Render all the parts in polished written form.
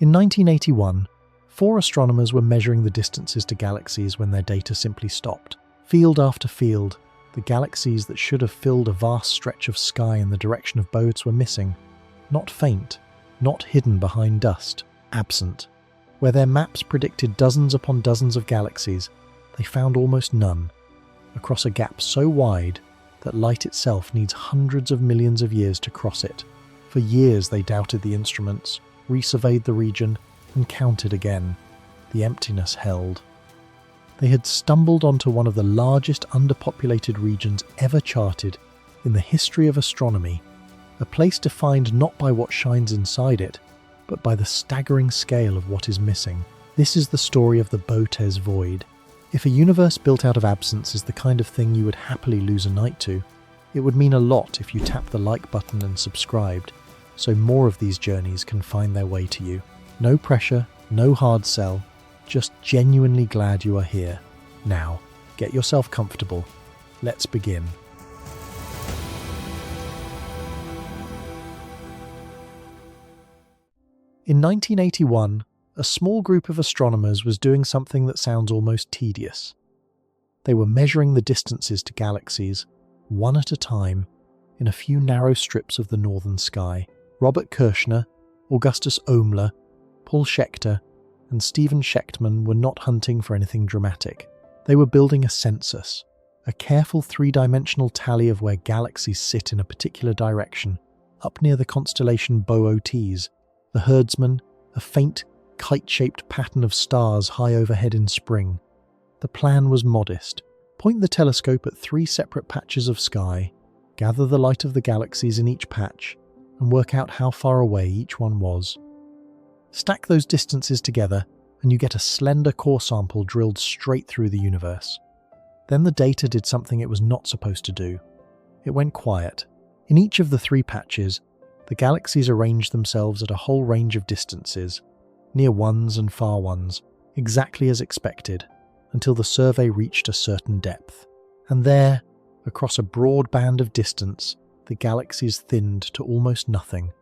In 1981, 4 astronomers were measuring the distances to galaxies when their data simply stopped. Field after field, the galaxies that should have filled a vast stretch of sky in the direction of Boötes were missing. Not faint, not hidden behind dust, absent. Where their maps predicted dozens upon dozens of galaxies, they found almost none, across a gap so wide that light itself needs hundreds of millions of years to cross it. For years they doubted the instruments, resurveyed the region, and counted again. The emptiness held. They had stumbled onto one of the largest underpopulated regions ever charted in the history of astronomy, a place defined not by what shines inside it, but by the staggering scale of what is missing. This is the story of the Boötes Void. If a universe built out of absence is the kind of thing you would happily lose a night to, it would mean a lot if you tapped the like button and subscribed, so more of these journeys can find their way to you. No pressure, no hard sell, just genuinely glad you are here. Now, get yourself comfortable. Let's begin. In 1981, a small group of astronomers was doing something that sounds almost tedious. They were measuring the distances to galaxies, one at a time, in a few narrow strips of the northern sky. Robert Kirshner, Augustus Oehmler, Paul Schechter, and Stephen Schechtman were not hunting for anything dramatic. They were building a census, a careful 3-dimensional tally of where galaxies sit in a particular direction, up near the constellation Boötes, the herdsman, a faint, kite-shaped pattern of stars high overhead in spring. The plan was modest. Point the telescope at 3 separate patches of sky, gather the light of the galaxies in each patch, and work out how far away each one was. Stack those distances together, and you get a slender core sample drilled straight through the universe. Then the data did something it was not supposed to do. It went quiet. In each of the 3 patches, the galaxies arranged themselves at a whole range of distances, near ones and far ones, exactly as expected, until the survey reached a certain depth. And there, across a broad band of distance, the galaxies thinned to almost nothing.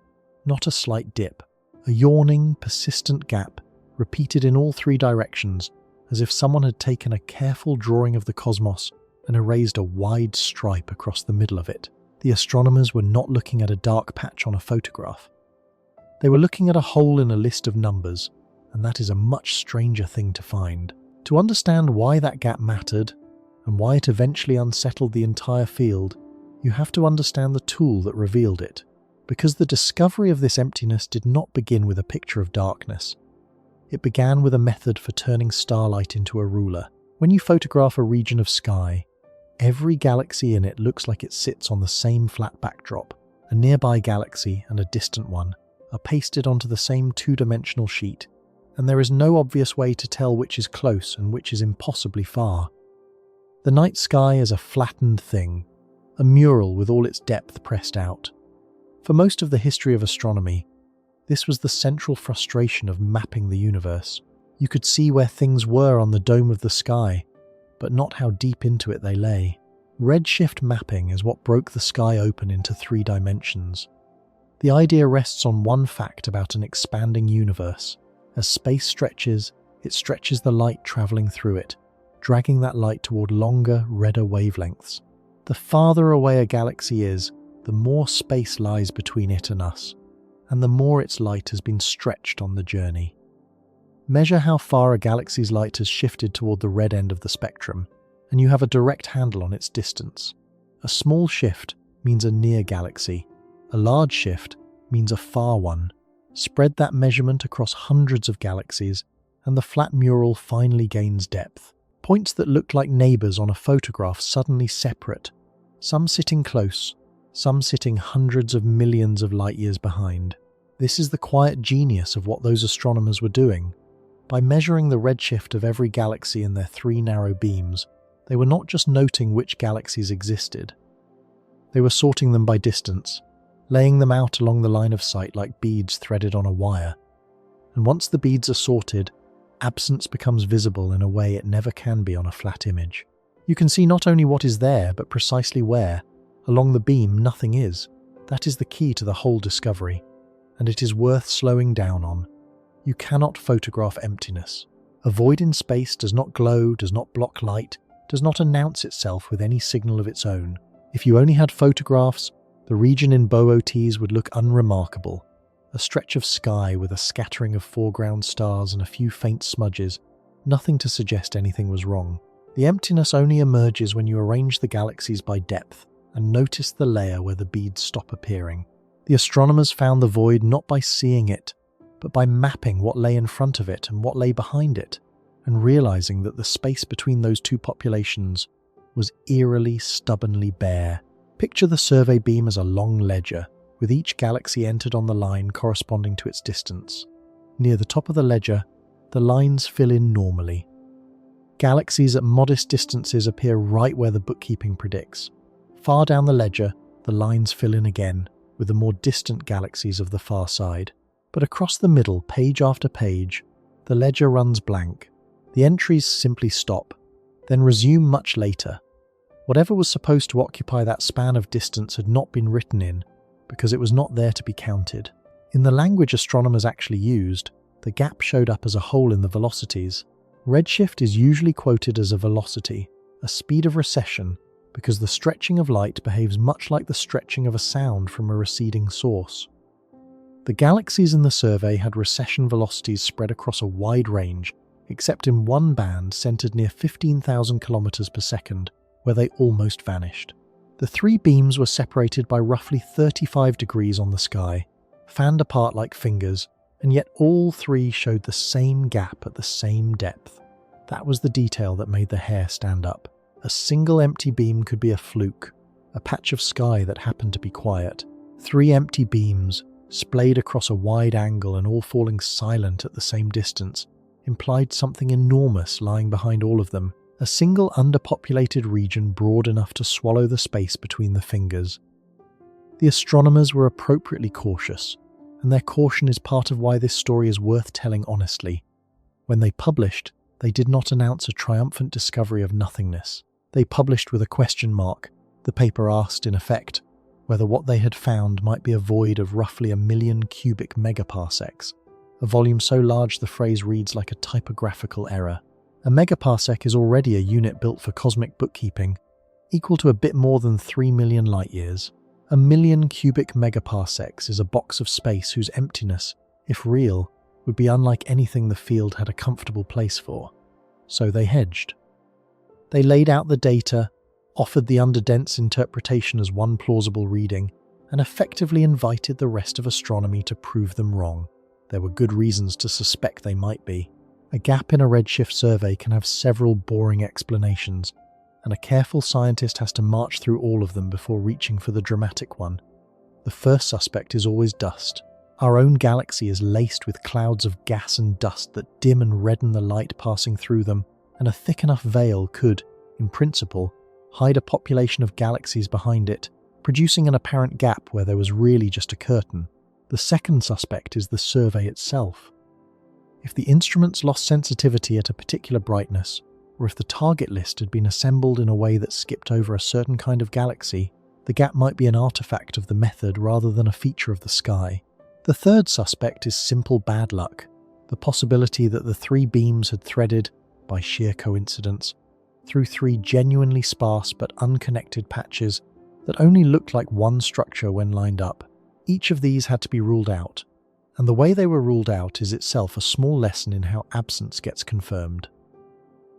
Not a slight dip, a yawning, persistent gap, repeated in all 3 directions, as if someone had taken a careful drawing of the cosmos and erased a wide stripe across the middle of it. The astronomers were not looking at a dark patch on a photograph. They were looking at a hole in a list of numbers, and that is a much stranger thing to find. To understand why that gap mattered, and why it eventually unsettled the entire field, you have to understand the tool that revealed it, because the discovery of this emptiness did not begin with a picture of darkness. It began with a method for turning starlight into a ruler. When you photograph a region of sky, every galaxy in it looks like it sits on the same flat backdrop. A nearby galaxy and a distant one are pasted onto the same 2-dimensional sheet, and there is no obvious way to tell which is close and which is impossibly far. The night sky is a flattened thing, a mural with all its depth pressed out. For most of the history of astronomy, this was the central frustration of mapping the universe. You could see where things were on the dome of the sky, but not how deep into it they lay. Redshift mapping is what broke the sky open into 3 dimensions. The idea rests on one fact about an expanding universe. As space stretches, it stretches the light travelling through it, dragging that light toward longer, redder wavelengths. The farther away a galaxy is, the more space lies between it and us, and the more its light has been stretched on the journey. Measure how far a galaxy's light has shifted toward the red end of the spectrum, and you have a direct handle on its distance. A small shift means a near galaxy. A large shift means a far one. Spread that measurement across hundreds of galaxies, and the flat mural finally gains depth. Points that looked like neighbours on a photograph suddenly separate, some sitting close, some sitting hundreds of millions of light years behind. This is the quiet genius of what those astronomers were doing. By measuring the redshift of every galaxy in their 3 narrow beams, they were not just noting which galaxies existed. They were sorting them by distance, laying them out along the line of sight like beads threaded on a wire. And once the beads are sorted, absence becomes visible in a way it never can be on a flat image. You can see not only what is there, but precisely where. Along the beam, nothing is. That is the key to the whole discovery, and it is worth slowing down on. You cannot photograph emptiness. A void in space does not glow, does not block light, does not announce itself with any signal of its own. If you only had photographs, the region in Boötes would look unremarkable. A stretch of sky with a scattering of foreground stars and a few faint smudges, nothing to suggest anything was wrong. The emptiness only emerges when you arrange the galaxies by depth and notice the layer where the beads stop appearing. The astronomers found the void not by seeing it, but by mapping what lay in front of it and what lay behind it, and realizing that the space between those two populations was eerily, stubbornly bare. Picture the survey beam as a long ledger, with each galaxy entered on the line corresponding to its distance. Near the top of the ledger, the lines fill in normally. Galaxies at modest distances appear right where the bookkeeping predicts. Far down the ledger, the lines fill in again, with the more distant galaxies of the far side. But across the middle, page after page, the ledger runs blank. The entries simply stop, then resume much later. Whatever was supposed to occupy that span of distance had not been written in, because it was not there to be counted. In the language astronomers actually used, the gap showed up as a hole in the velocities. Redshift is usually quoted as a velocity, a speed of recession, because the stretching of light behaves much like the stretching of a sound from a receding source. The galaxies in the survey had recession velocities spread across a wide range, except in one band centered near 15,000 kilometers per second, where they almost vanished. The three beams were separated by roughly 35 degrees on the sky, fanned apart like fingers, and yet all three showed the same gap at the same depth. That was the detail that made the hair stand up. A single empty beam could be a fluke, a patch of sky that happened to be quiet. Three empty beams, splayed across a wide angle and all falling silent at the same distance, implied something enormous lying behind all of them, a single underpopulated region broad enough to swallow the space between the fingers. The astronomers were appropriately cautious, and their caution is part of why this story is worth telling honestly. When they published, they did not announce a triumphant discovery of nothingness. They published with a question mark. The paper asked, in effect, whether what they had found might be a void of roughly 1 million cubic megaparsecs, a volume so large the phrase reads like a typographical error. A megaparsec is already a unit built for cosmic bookkeeping, equal to a bit more than 3 million light-years. 1 million cubic megaparsecs is a box of space whose emptiness, if real, would be unlike anything the field had a comfortable place for. So they hedged. They laid out the data, offered the underdense interpretation as one plausible reading, and effectively invited the rest of astronomy to prove them wrong. There were good reasons to suspect they might be. A gap in a redshift survey can have several boring explanations, and a careful scientist has to march through all of them before reaching for the dramatic one. The first suspect is always dust. Our own galaxy is laced with clouds of gas and dust that dim and redden the light passing through them, and a thick enough veil could, in principle, hide a population of galaxies behind it, producing an apparent gap where there was really just a curtain. The second suspect is the survey itself. If the instruments lost sensitivity at a particular brightness, or if the target list had been assembled in a way that skipped over a certain kind of galaxy, the gap might be an artifact of the method rather than a feature of the sky. The third suspect is simple bad luck, the possibility that the three beams had threaded, by sheer coincidence, through three genuinely sparse but unconnected patches that only looked like one structure when lined up. Each of these had to be ruled out, and the way they were ruled out is itself a small lesson in how absence gets confirmed.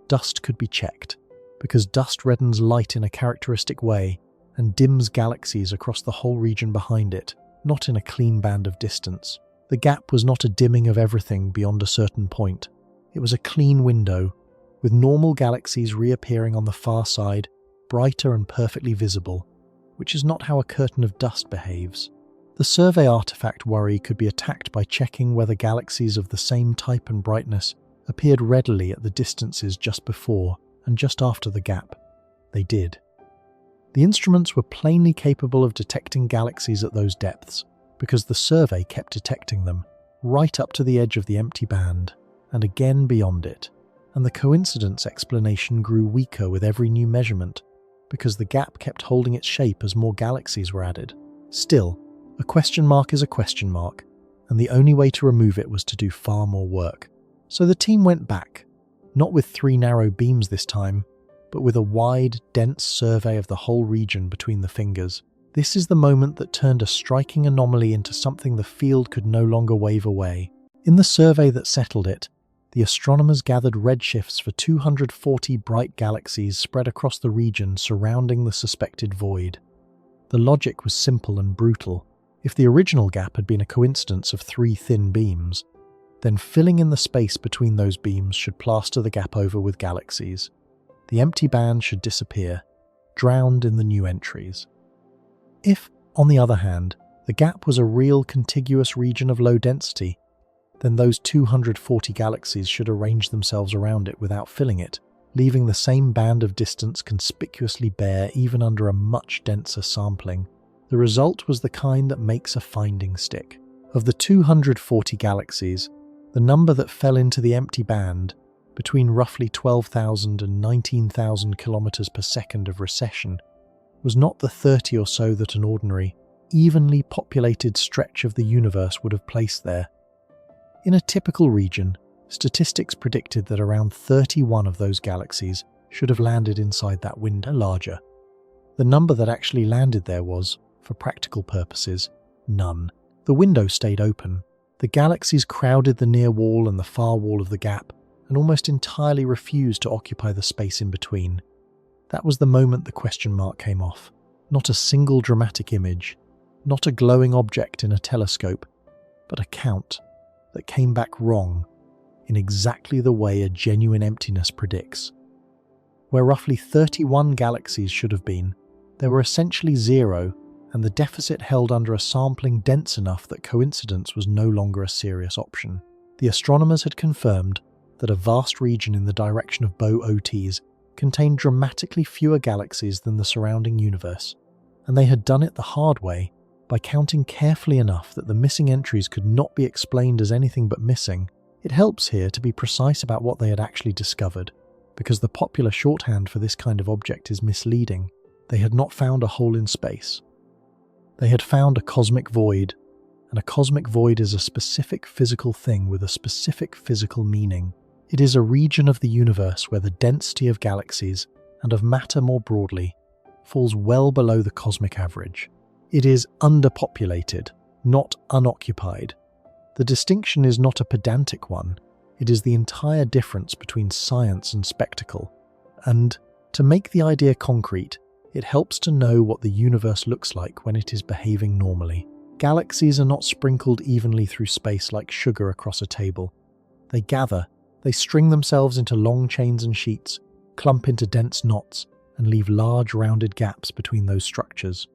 Dust could be checked, because dust reddens light in a characteristic way and dims galaxies across the whole region behind it, not in a clean band of distance. The gap was not a dimming of everything beyond a certain point. It was a clean window, with normal galaxies reappearing on the far side, brighter and perfectly visible, which is not how a curtain of dust behaves. The survey artifact worry could be attacked by checking whether galaxies of the same type and brightness appeared readily at the distances just before and just after the gap. They did. The instruments were plainly capable of detecting galaxies at those depths, because the survey kept detecting them, right up to the edge of the empty band, and again beyond it, and the coincidence explanation grew weaker with every new measurement, because the gap kept holding its shape as more galaxies were added. Still, a question mark is a question mark, and the only way to remove it was to do far more work. So the team went back, not with 3 narrow beams this time, but with a wide, dense survey of the whole region between the fingers. This is the moment that turned a striking anomaly into something the field could no longer wave away. In the survey that settled it, the astronomers gathered redshifts for 240 bright galaxies spread across the region surrounding the suspected void. The logic was simple and brutal. If the original gap had been a coincidence of 3 thin beams, then filling in the space between those beams should plaster the gap over with galaxies. The empty band should disappear, drowned in the new entries. If, on the other hand, the gap was a real contiguous region of low density, then those 240 galaxies should arrange themselves around it without filling it, leaving the same band of distance conspicuously bare even under a much denser sampling. The result was the kind that makes a finding stick. Of the 240 galaxies, the number that fell into the empty band, between roughly 12,000 and 19,000 kilometers per second of recession, was not the 30 or so that an ordinary, evenly populated stretch of the universe would have placed there. In a typical region, statistics predicted that around 31 of those galaxies should have landed inside that window larger. The number that actually landed there was, for practical purposes, none. The window stayed open. The galaxies crowded the near wall and the far wall of the gap, and almost entirely refused to occupy the space in between. That was the moment the question mark came off. Not a single dramatic image, not a glowing object in a telescope, but a count that came back wrong in exactly the way a genuine emptiness predicts. Where roughly 31 galaxies should have been, there were essentially 0, and the deficit held under a sampling dense enough that coincidence was no longer a serious option. The astronomers had confirmed that a vast region in the direction of Boötes contained dramatically fewer galaxies than the surrounding universe, and they had done it the hard way by counting carefully enough that the missing entries could not be explained as anything but missing. It helps here to be precise about what they had actually discovered, because the popular shorthand for this kind of object is misleading. They had not found a hole in space. They had found a cosmic void, and a cosmic void is a specific physical thing with a specific physical meaning. It is a region of the universe where the density of galaxies, and of matter more broadly, falls well below the cosmic average. It is underpopulated, not unoccupied. The distinction is not a pedantic one. It is the entire difference between science and spectacle. And, to make the idea concrete, it helps to know what the universe looks like when it is behaving normally. Galaxies are not sprinkled evenly through space like sugar across a table. They gather, they string themselves into long chains and sheets, clump into dense knots, and leave large rounded gaps between those structures.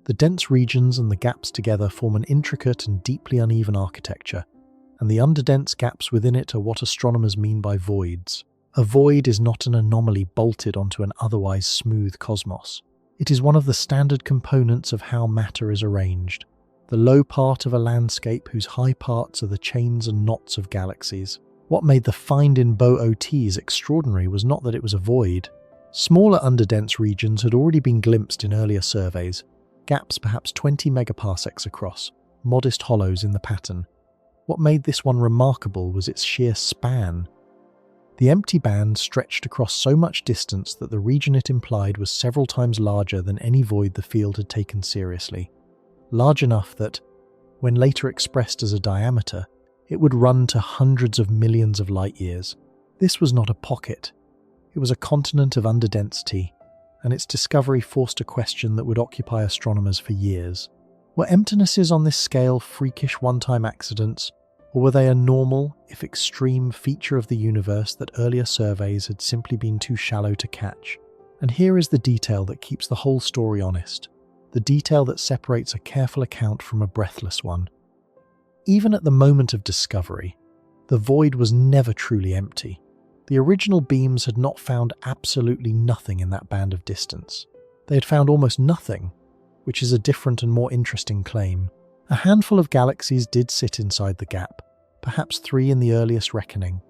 The dense regions and the gaps together form an intricate and deeply uneven architecture, and the underdense gaps within it are what astronomers mean by voids. A void is not an anomaly bolted onto an otherwise smooth cosmos. It is one of the standard components of how matter is arranged, the low part of a landscape whose high parts are the chains and knots of galaxies. What made the find in Boötes extraordinary was not that it was a void. Smaller underdense regions had already been glimpsed in earlier surveys, gaps perhaps 20 megaparsecs across, modest hollows in the pattern. What made this one remarkable was its sheer span. The empty band stretched across so much distance that the region it implied was several times larger than any void the field had taken seriously. Large enough that, when later expressed as a diameter, it would run to hundreds of millions of light years. This was not a pocket. It was a continent of underdensity, and its discovery forced a question that would occupy astronomers for years. Were emptinesses on this scale freakish one-time accidents, or were they a normal, if extreme, feature of the universe that earlier surveys had simply been too shallow to catch? And here is the detail that keeps the whole story honest, the detail that separates a careful account from a breathless one. Even at the moment of discovery, the void was never truly empty. The original beams had not found absolutely nothing in that band of distance. They had found almost nothing, which is a different and more interesting claim. A handful of galaxies did sit inside the gap, perhaps 3 in the earliest reckoning,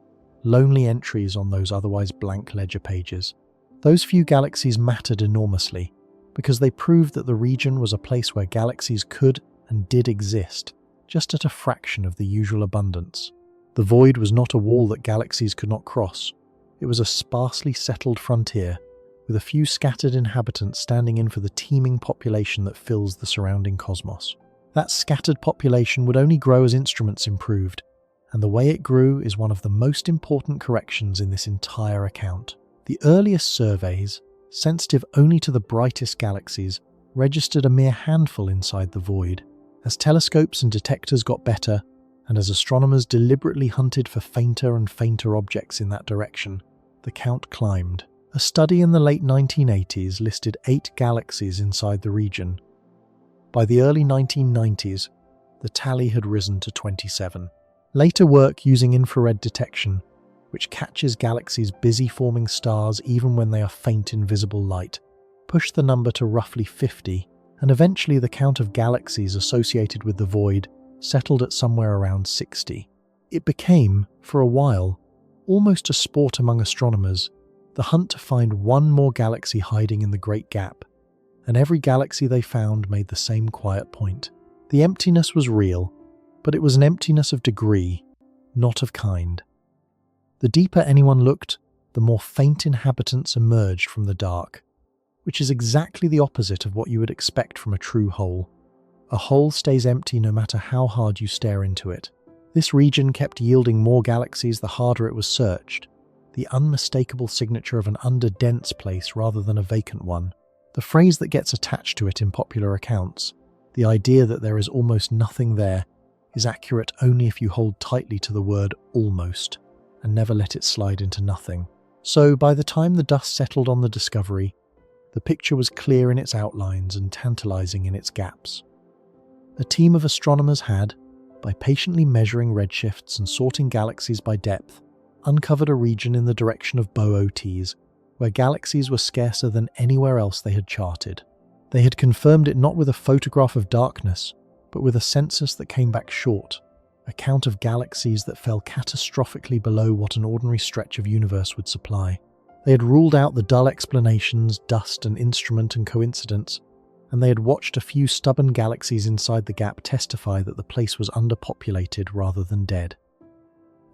lonely entries on those otherwise blank ledger pages. Those few galaxies mattered enormously, because they proved that the region was a place where galaxies could and did exist, just at a fraction of the usual abundance. The void was not a wall that galaxies could not cross. It was a sparsely settled frontier, with a few scattered inhabitants standing in for the teeming population that fills the surrounding cosmos. That scattered population would only grow as instruments improved, and the way it grew is one of the most important corrections in this entire account. The earliest surveys, sensitive only to the brightest galaxies, registered a mere handful inside the void. As telescopes and detectors got better, and as astronomers deliberately hunted for fainter and fainter objects in that direction, the count climbed. A study in the late 1980s listed 8 galaxies inside the region. By the early 1990s, the tally had risen to 27. Later work using infrared detection, which catches galaxies busy forming stars even when they are faint in visible light, pushed the number to roughly 50, and eventually the count of galaxies associated with the void settled at somewhere around 60. It became, for a while, almost a sport among astronomers, the hunt to find one more galaxy hiding in the Great Gap, and every galaxy they found made the same quiet point. The emptiness was real, but it was an emptiness of degree, not of kind. The deeper anyone looked, the more faint inhabitants emerged from the dark, which is exactly the opposite of what you would expect from a true hole. A hole stays empty no matter how hard you stare into it. This region kept yielding more galaxies the harder it was searched, the unmistakable signature of an underdense place rather than a vacant one. The phrase that gets attached to it in popular accounts, the idea that there is almost nothing there, is accurate only if you hold tightly to the word almost and never let it slide into nothing. So by the time the dust settled on the discovery, the picture was clear in its outlines and tantalizing in its gaps. A team of astronomers had, by patiently measuring redshifts and sorting galaxies by depth, uncovered a region in the direction of Boötes, where galaxies were scarcer than anywhere else they had charted. They had confirmed it not with a photograph of darkness, but with a census that came back short, a count of galaxies that fell catastrophically below what an ordinary stretch of universe would supply. They had ruled out the dull explanations, dust and instrument and coincidence, and they had watched a few stubborn galaxies inside the gap testify that the place was underpopulated rather than dead.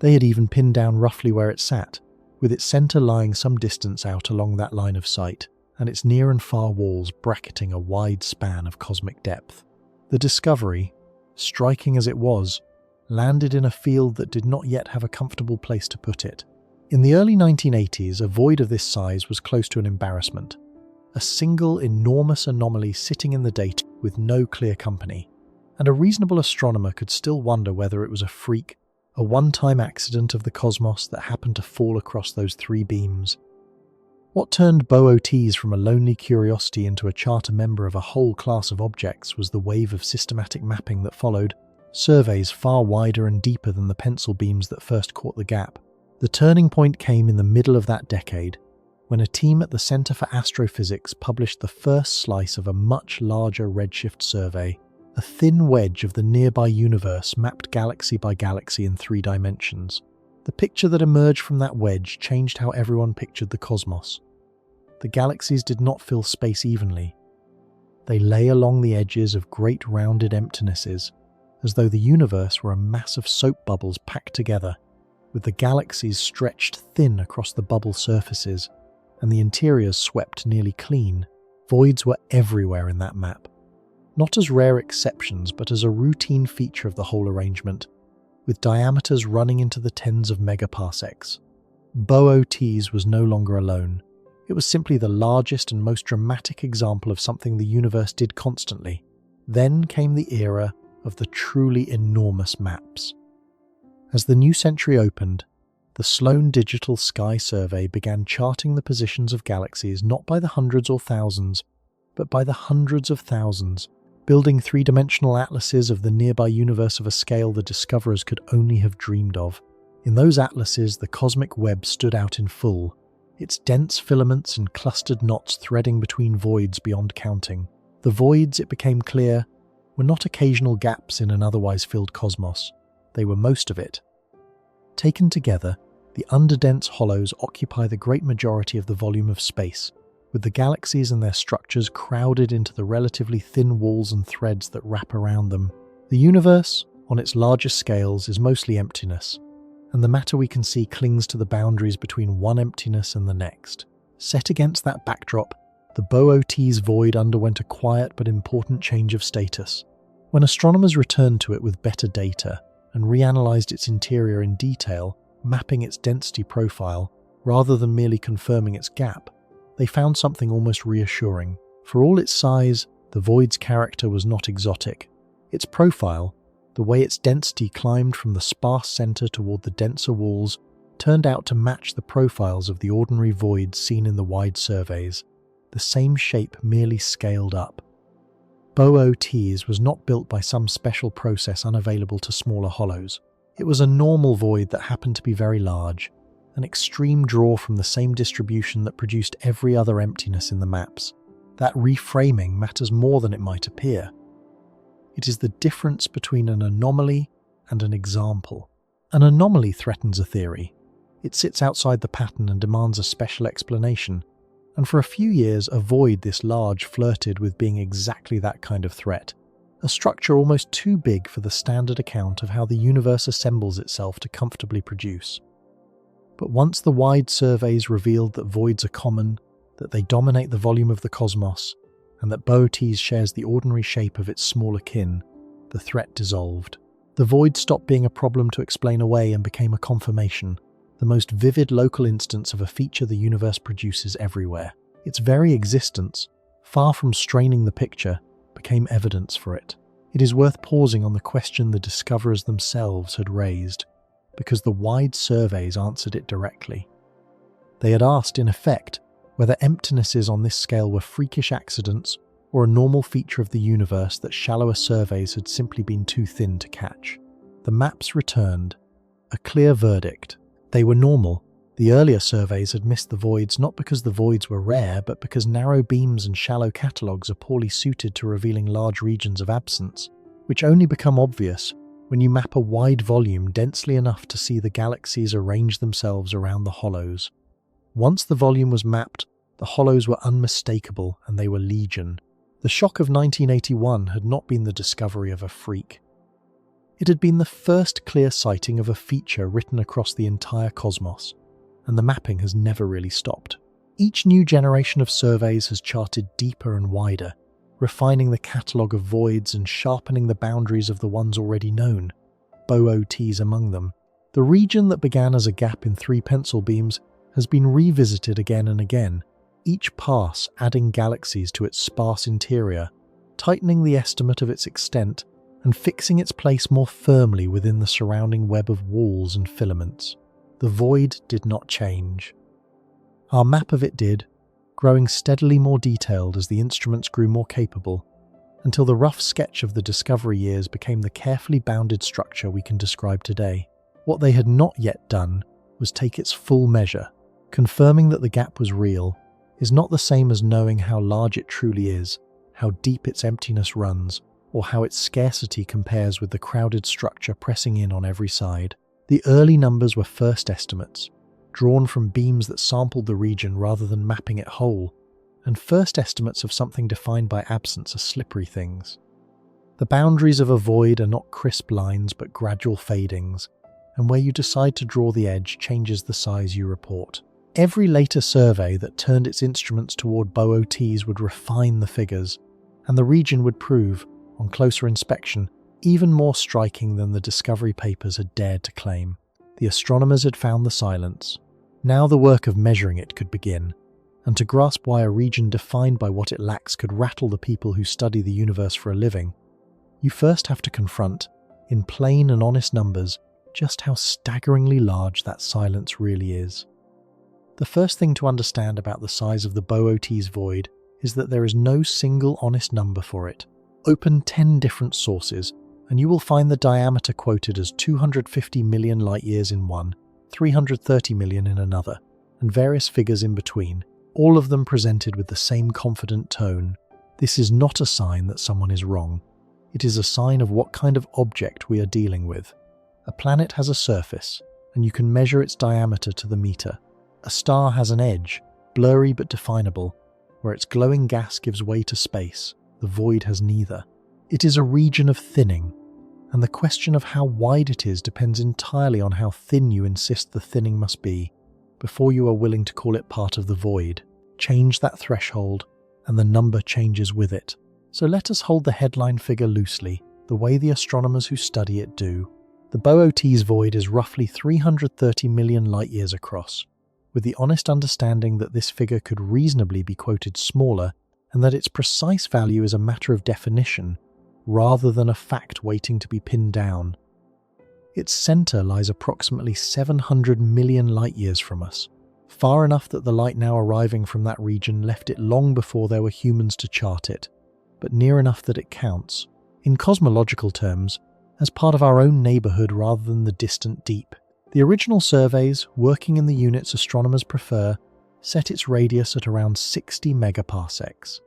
They had even pinned down roughly where it sat, with its centre lying some distance out along that line of sight, and its near and far walls bracketing a wide span of cosmic depth. The discovery, striking as it was, landed in a field that did not yet have a comfortable place to put it. In the early 1980s, a void of this size was close to an embarrassment. A single enormous anomaly sitting in the data with no clear company. And a reasonable astronomer could still wonder whether it was a freak, a one-time accident of the cosmos that happened to fall across those 3 beams. What turned Boötes from a lonely curiosity into a charter member of a whole class of objects was the wave of systematic mapping that followed, surveys far wider and deeper than the pencil beams that first caught the gap. The turning point came in the middle of that decade, when a team at the Center for Astrophysics published the first slice of a much larger redshift survey. A thin wedge of the nearby universe mapped galaxy by galaxy in 3 dimensions. The picture that emerged from that wedge changed how everyone pictured the cosmos. The galaxies did not fill space evenly. They lay along the edges of great rounded emptinesses, as though the universe were a mass of soap bubbles packed together, with the galaxies stretched thin across the bubble surfaces, and the interiors swept nearly clean. Voids were everywhere in that map. Not as rare exceptions, but as a routine feature of the whole arrangement, with diameters running into the tens of megaparsecs. Boötes was no longer alone. It was simply the largest and most dramatic example of something the universe did constantly. Then came the era of the truly enormous maps. As the new century opened, the Sloan Digital Sky Survey began charting the positions of galaxies not by the hundreds or thousands, but by the hundreds of thousands, building 3-dimensional atlases of the nearby universe of a scale the discoverers could only have dreamed of. In those atlases, the cosmic web stood out in full, its dense filaments and clustered knots threading between voids beyond counting. The voids, it became clear, were not occasional gaps in an otherwise filled cosmos. They were most of it. Taken together, the underdense hollows occupy the great majority of the volume of space, with the galaxies and their structures crowded into the relatively thin walls and threads that wrap around them. The universe, on its largest scales, is mostly emptiness, and the matter we can see clings to the boundaries between one emptiness and the next. Set against that backdrop, the Boötes Void underwent a quiet but important change of status. When astronomers returned to it with better data and reanalyzed its interior in detail, mapping its density profile rather than merely confirming its gap, they found something almost reassuring. For all its size, the void's character was not exotic. Its profile, the way its density climbed from the sparse center toward the denser walls, turned out to match the profiles of the ordinary voids seen in the wide surveys, the same shape merely scaled up. Boötes was not built by some special process unavailable to smaller hollows. It was a normal void that happened to be very large, an extreme draw from the same distribution that produced every other emptiness in the maps. That reframing matters more than it might appear. It is the difference between an anomaly and an example. An anomaly threatens a theory. It sits outside the pattern and demands a special explanation. And for a few years, a void this large flirted with being exactly that kind of threat. A structure almost too big for the standard account of how the universe assembles itself to comfortably produce. But once the wide surveys revealed that voids are common, that they dominate the volume of the cosmos, and that Boötes shares the ordinary shape of its smaller kin, the threat dissolved. The void stopped being a problem to explain away and became a confirmation, the most vivid local instance of a feature the universe produces everywhere. Its very existence, far from straining the picture, became evidence for it. It is worth pausing on the question the discoverers themselves had raised, because the wide surveys answered it directly. They had asked, in effect, whether emptinesses on this scale were freakish accidents or a normal feature of the universe that shallower surveys had simply been too thin to catch. The maps returned a clear verdict. They were normal. The earlier surveys had missed the voids not because the voids were rare, but because narrow beams and shallow catalogues are poorly suited to revealing large regions of absence, which only become obvious when you map a wide volume densely enough to see the galaxies arrange themselves around the hollows. Once the volume was mapped, the hollows were unmistakable and they were legion. The shock of 1981 had not been the discovery of a freak. It had been the first clear sighting of a feature written across the entire cosmos, and the mapping has never really stopped. Each new generation of surveys has charted deeper and wider, refining the catalogue of voids and sharpening the boundaries of the ones already known, Boötes among them. The region that began as a gap in 3 pencil beams has been revisited again and again, each pass adding galaxies to its sparse interior, tightening the estimate of its extent and fixing its place more firmly within the surrounding web of walls and filaments. The void did not change. Our map of it did, growing steadily more detailed as the instruments grew more capable, until the rough sketch of the discovery years became the carefully bounded structure we can describe today. What they had not yet done was take its full measure. Confirming that the gap was real is not the same as knowing how large it truly is, how deep its emptiness runs, or how its scarcity compares with the crowded structure pressing in on every side. The early numbers were first estimates, drawn from beams that sampled the region rather than mapping it whole, and first estimates of something defined by absence are slippery things. The boundaries of a void are not crisp lines but gradual fadings, and where you decide to draw the edge changes the size you report. Every later survey that turned its instruments toward Boötes would refine the figures, and the region would prove, on closer inspection, even more striking than the discovery papers had dared to claim. The astronomers had found the silence. Now the work of measuring it could begin, and to grasp why a region defined by what it lacks could rattle the people who study the universe for a living, you first have to confront, in plain and honest numbers, just how staggeringly large that silence really is. The first thing to understand about the size of the Boötes Void is that there is no single honest number for it. Open 10 different sources, and you will find the diameter quoted as 250 million light-years in one, 330 million in another, and various figures in between, all of them presented with the same confident tone. This is not a sign that someone is wrong. It is a sign of what kind of object we are dealing with. A planet has a surface, and you can measure its diameter to the meter. A star has an edge, blurry but definable, where its glowing gas gives way to space. The void has neither. It is a region of thinning. and the question of how wide it is depends entirely on how thin you insist the thinning must be before you are willing to call it part of the void. Change that threshold, and the number changes with it. So let us hold the headline figure loosely, the way the astronomers who study it do. The Boötes Void is roughly 330 million light-years across, with the honest understanding that this figure could reasonably be quoted smaller and that its precise value is a matter of definition rather than a fact waiting to be pinned down. Its centre lies approximately 700 million light-years from us, far enough that the light now arriving from that region left it long before there were humans to chart it, but near enough that it counts, in cosmological terms, as part of our own neighbourhood rather than the distant deep. The original surveys, working in the units astronomers prefer, set its radius at around 60 megaparsecs,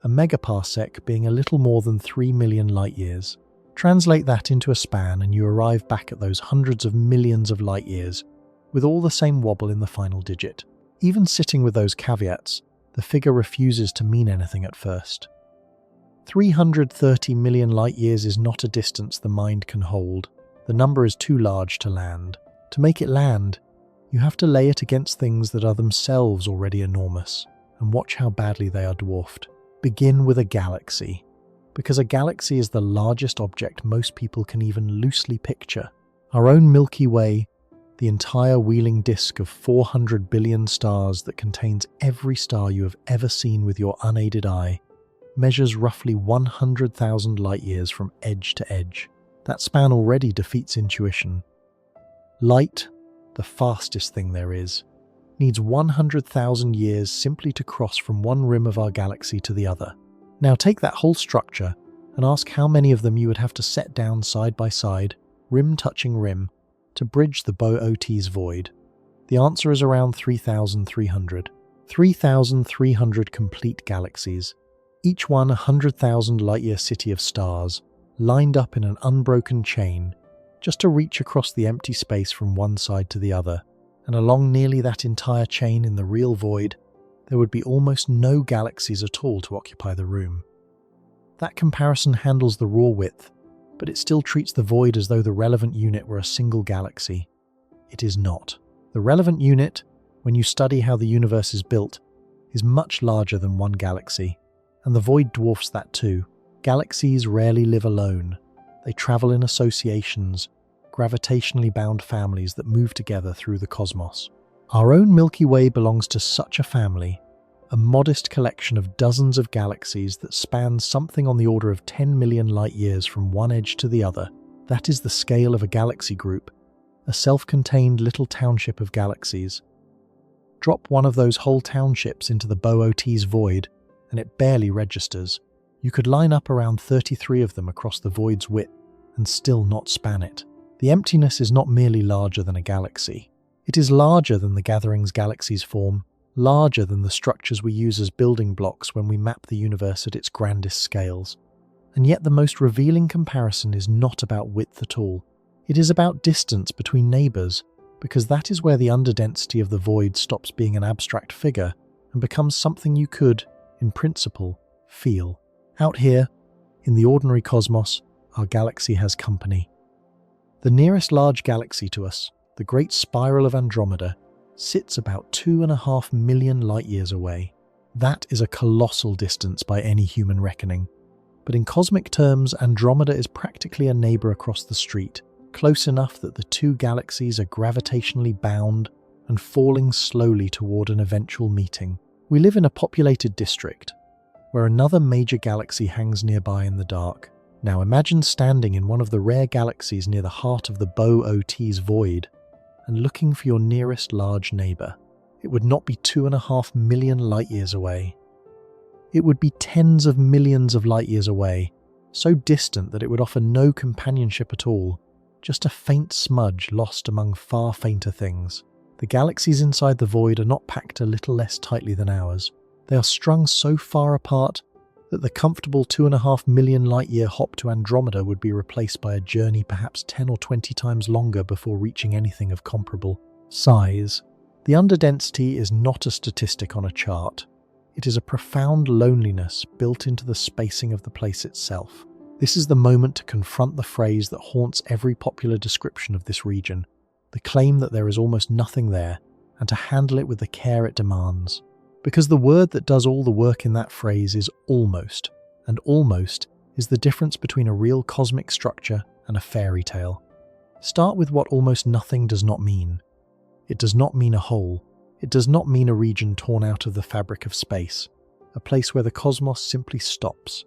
a megaparsec being a little more than 3 million light-years. Translate that into a span and you arrive back at those hundreds of millions of light-years, with all the same wobble in the final digit. Even sitting with those caveats, the figure refuses to mean anything at first. 330 million light-years is not a distance the mind can hold. The number is too large to land. To make it land, you have to lay it against things that are themselves already enormous, and watch how badly they are dwarfed. Begin with a galaxy, because a galaxy is the largest object most people can even loosely picture. Our own Milky Way, the entire wheeling disk of 400 billion stars that contains every star you have ever seen with your unaided eye, measures roughly 100,000 light-years from edge to edge. That span already defeats intuition. Light, the fastest thing there is, needs 100,000 years simply to cross from one rim of our galaxy to the other. Now take that whole structure and ask how many of them you would have to set down side by side, rim touching rim, to bridge the Boötes Void. The answer is around 3,300. 3,300 complete galaxies, each one a 100,000 light-year city of stars, lined up in an unbroken chain, just to reach across the empty space from one side to the other, and along nearly that entire chain in the real void, there would be almost no galaxies at all to occupy the room. That comparison handles the raw width, but it still treats the void as though the relevant unit were a single galaxy. It is not. The relevant unit, when you study how the universe is built, is much larger than one galaxy, and the void dwarfs that too. Galaxies rarely live alone. They travel in associations, gravitationally bound families that move together through the cosmos. Our own Milky Way belongs to such a family, a modest collection of dozens of galaxies that span something on the order of 10 million light-years from one edge to the other. That is the scale of a galaxy group, a self-contained little township of galaxies. Drop one of those whole townships into the Boötes Void, and it barely registers. You could line up around 33 of them across the void's width and still not span it. The emptiness is not merely larger than a galaxy. It is larger than the gatherings galaxies form, larger than the structures we use as building blocks when we map the universe at its grandest scales. And yet the most revealing comparison is not about width at all. It is about distance between neighbours, because that is where the underdensity of the void stops being an abstract figure and becomes something you could, in principle, feel. Out here, in the ordinary cosmos, our galaxy has company. The nearest large galaxy to us, the Great Spiral of Andromeda, sits about 2.5 million light-years away. That is a colossal distance by any human reckoning. But in cosmic terms, Andromeda is practically a neighbour across the street, close enough that the two galaxies are gravitationally bound and falling slowly toward an eventual meeting. We live in a populated district, where another major galaxy hangs nearby in the dark. Now imagine standing in one of the rare galaxies near the heart of the Boötes Void and looking for your nearest large neighbour. It would not be 2.5 million light-years away. It would be tens of millions of light-years away, so distant that it would offer no companionship at all, just a faint smudge lost among far fainter things. The galaxies inside the void are not packed a little less tightly than ours. They are strung so far apart that the comfortable 2.5 million light-year hop to Andromeda would be replaced by a journey perhaps 10 or 20 times longer before reaching anything of comparable size. The underdensity is not a statistic on a chart. It is a profound loneliness built into the spacing of the place itself. This is the moment to confront the phrase that haunts every popular description of this region, the claim that there is almost nothing there, and to handle it with the care it demands. Because the word that does all the work in that phrase is almost, and almost is the difference between a real cosmic structure and a fairy tale. Start with what almost nothing does not mean. It does not mean a hole. It does not mean a region torn out of the fabric of space, a place where the cosmos simply stops.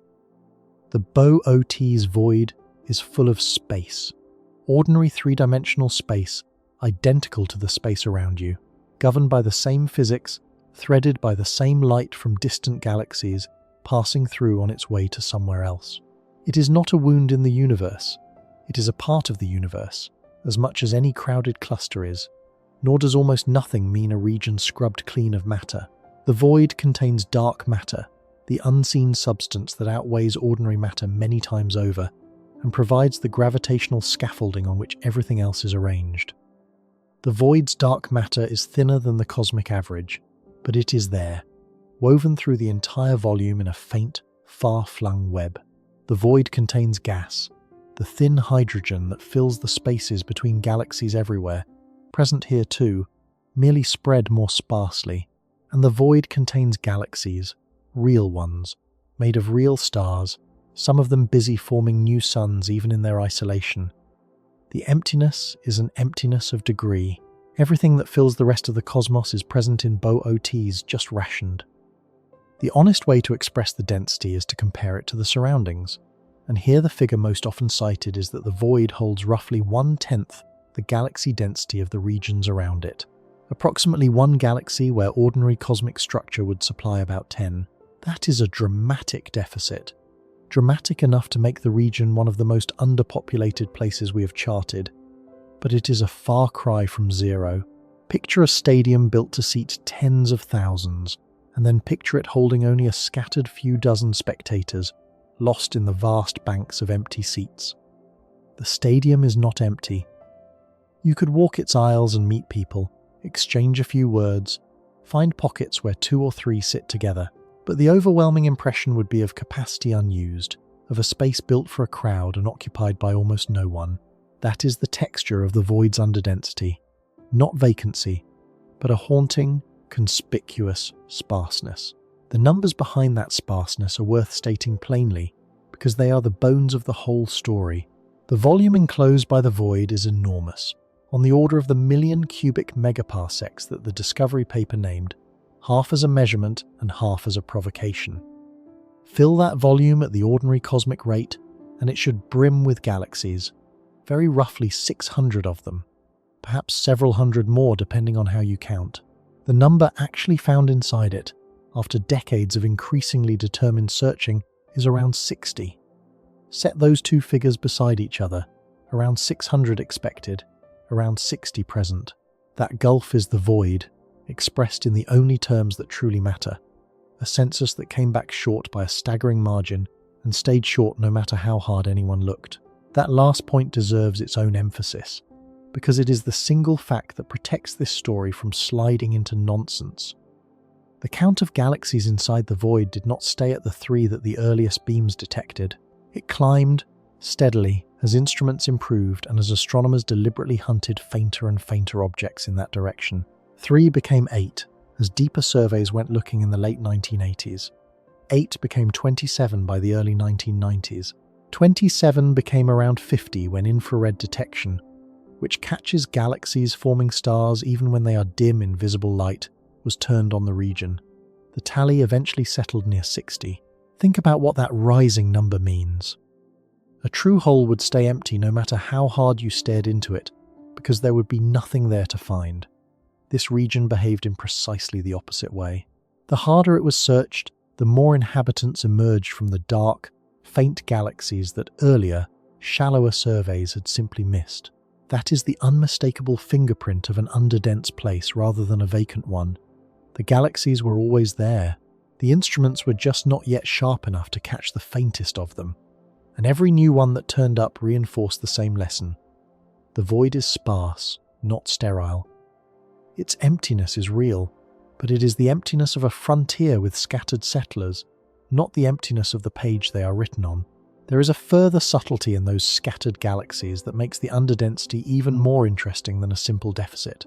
The Boötes Void is full of space, ordinary three-dimensional space, identical to the space around you, governed by the same physics, threaded by the same light from distant galaxies, passing through on its way to somewhere else. It is not a wound in the universe. It is a part of the universe, as much as any crowded cluster is, nor does almost nothing mean a region scrubbed clean of matter. The void contains dark matter, the unseen substance that outweighs ordinary matter many times over, and provides the gravitational scaffolding on which everything else is arranged. The void's dark matter is thinner than the cosmic average, but it is there, woven through the entire volume in a faint, far-flung web. The void contains gas, the thin hydrogen that fills the spaces between galaxies everywhere, present here too, merely spread more sparsely. And the void contains galaxies, real ones, made of real stars, some of them busy forming new suns even in their isolation. The emptiness is an emptiness of degree. Everything that fills the rest of the cosmos is present in Boötes, just rationed. The honest way to express the density is to compare it to the surroundings, and here the figure most often cited is that the void holds roughly 1/10 the galaxy density of the regions around it. Approximately one galaxy where ordinary cosmic structure would supply about 10. That is a dramatic deficit. Dramatic enough to make the region one of the most underpopulated places we have charted. But it is a far cry from zero. Picture a stadium built to seat tens of thousands, and then picture it holding only a scattered few dozen spectators, lost in the vast banks of empty seats. The stadium is not empty. You could walk its aisles and meet people, exchange a few words, find pockets where 2 or 3 sit together, but the overwhelming impression would be of capacity unused, of a space built for a crowd and occupied by almost no one. That is the texture of the void's underdensity, not vacancy, but a haunting, conspicuous sparseness. The numbers behind that sparseness are worth stating plainly, because they are the bones of the whole story. The volume enclosed by the void is enormous, on the order of the million cubic megaparsecs that the discovery paper named, half as a measurement and half as a provocation. Fill that volume at the ordinary cosmic rate, and it should brim with galaxies, very roughly 600 of them, perhaps several hundred more depending on how you count. The number actually found inside it, after decades of increasingly determined searching, is around 60. Set those two figures beside each other, around 600 expected, around 60 present. That gulf is the void, expressed in the only terms that truly matter, a census that came back short by a staggering margin and stayed short no matter how hard anyone looked. That last point deserves its own emphasis, because it is the single fact that protects this story from sliding into nonsense. The count of galaxies inside the void did not stay at the 3 that the earliest beams detected. It climbed steadily as instruments improved and as astronomers deliberately hunted fainter and fainter objects in that direction. 3 became 8 as deeper surveys went looking in the late 1980s. 8 became 27 by the early 1990s. 27 became around 50 when infrared detection, which catches galaxies forming stars even when they are dim in visible light, was turned on the region. The tally eventually settled near 60. Think about what that rising number means. A true hole would stay empty no matter how hard you stared into it, because there would be nothing there to find. This region behaved in precisely the opposite way. The harder it was searched, the more inhabitants emerged from the dark, faint galaxies that earlier, shallower surveys had simply missed. That is the unmistakable fingerprint of an underdense place rather than a vacant one. The galaxies were always there. The instruments were just not yet sharp enough to catch the faintest of them. And every new one that turned up reinforced the same lesson. The void is sparse, not sterile. Its emptiness is real, but it is the emptiness of a frontier with scattered settlers, not the emptiness of the page they are written on. There is a further subtlety in those scattered galaxies that makes the underdensity even more interesting than a simple deficit.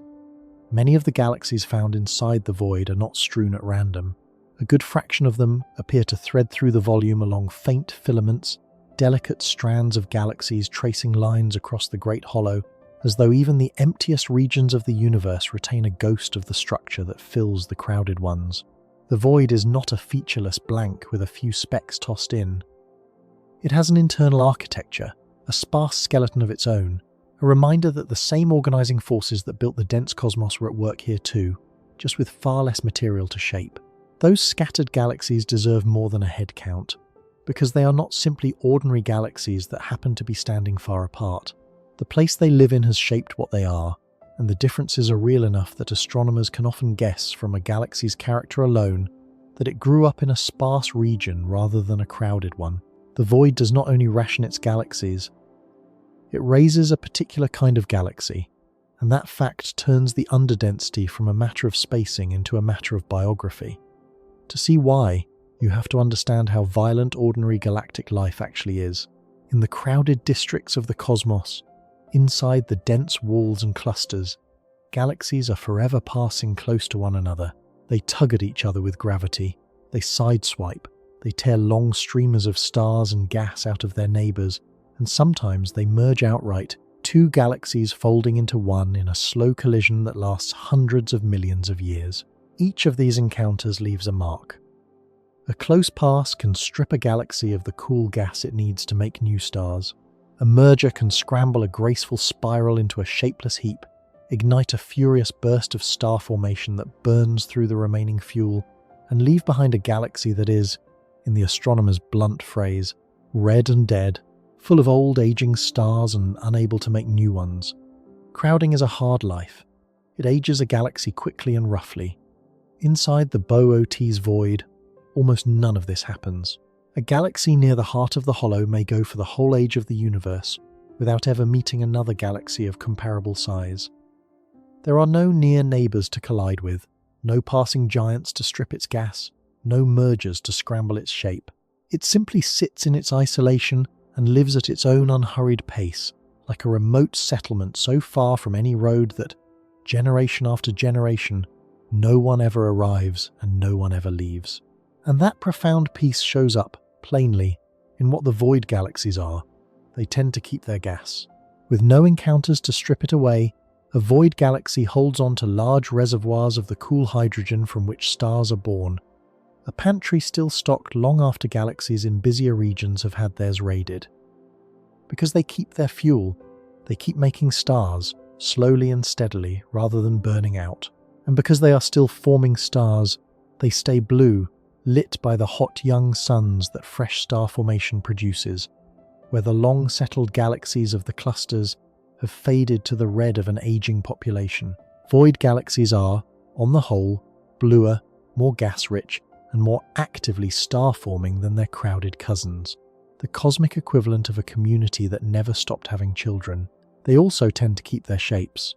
Many of the galaxies found inside the void are not strewn at random. A good fraction of them appear to thread through the volume along faint filaments, delicate strands of galaxies tracing lines across the Great Hollow, as though even the emptiest regions of the universe retain a ghost of the structure that fills the crowded ones. The void is not a featureless blank with a few specks tossed in. It has an internal architecture, a sparse skeleton of its own, a reminder that the same organizing forces that built the dense cosmos were at work here too, just with far less material to shape. Those scattered galaxies deserve more than a head count, because they are not simply ordinary galaxies that happen to be standing far apart. The place they live in has shaped what they are, and the differences are real enough that astronomers can often guess from a galaxy's character alone that it grew up in a sparse region rather than a crowded one. The void does not only ration its galaxies, it raises a particular kind of galaxy, and that fact turns the underdensity from a matter of spacing into a matter of biography. To see why, you have to understand how violent ordinary galactic life actually is. In the crowded districts of the cosmos, inside the dense walls and clusters, galaxies are forever passing close to one another. They tug at each other with gravity, they sideswipe, they tear long streamers of stars and gas out of their neighbours, and sometimes they merge outright, two galaxies folding into one in a slow collision that lasts hundreds of millions of years. Each of these encounters leaves a mark. A close pass can strip a galaxy of the cool gas it needs to make new stars. A merger can scramble a graceful spiral into a shapeless heap, ignite a furious burst of star formation that burns through the remaining fuel, and leave behind a galaxy that is, in the astronomer's blunt phrase, red and dead, full of old aging stars and unable to make new ones. Crowding is a hard life. It ages a galaxy quickly and roughly. Inside the Boötes Void, almost none of this happens. A galaxy near the heart of the hollow may go for the whole age of the universe without ever meeting another galaxy of comparable size. There are no near neighbours to collide with, no passing giants to strip its gas, no mergers to scramble its shape. It simply sits in its isolation and lives at its own unhurried pace, like a remote settlement so far from any road that, generation after generation, no one ever arrives and no one ever leaves. And that profound peace shows up, plainly, in what the void galaxies are. They tend to keep their gas. With no encounters to strip it away, a void galaxy holds on to large reservoirs of the cool hydrogen from which stars are born, a pantry still stocked long after galaxies in busier regions have had theirs raided. Because they keep their fuel, they keep making stars, slowly and steadily, rather than burning out. And because they are still forming stars, they stay blue, lit by the hot young suns that fresh star formation produces, where the long-settled galaxies of the clusters have faded to the red of an aging population. Void galaxies are, on the whole, bluer, more gas-rich, and more actively star-forming than their crowded cousins, the cosmic equivalent of a community that never stopped having children. They also tend to keep their shapes.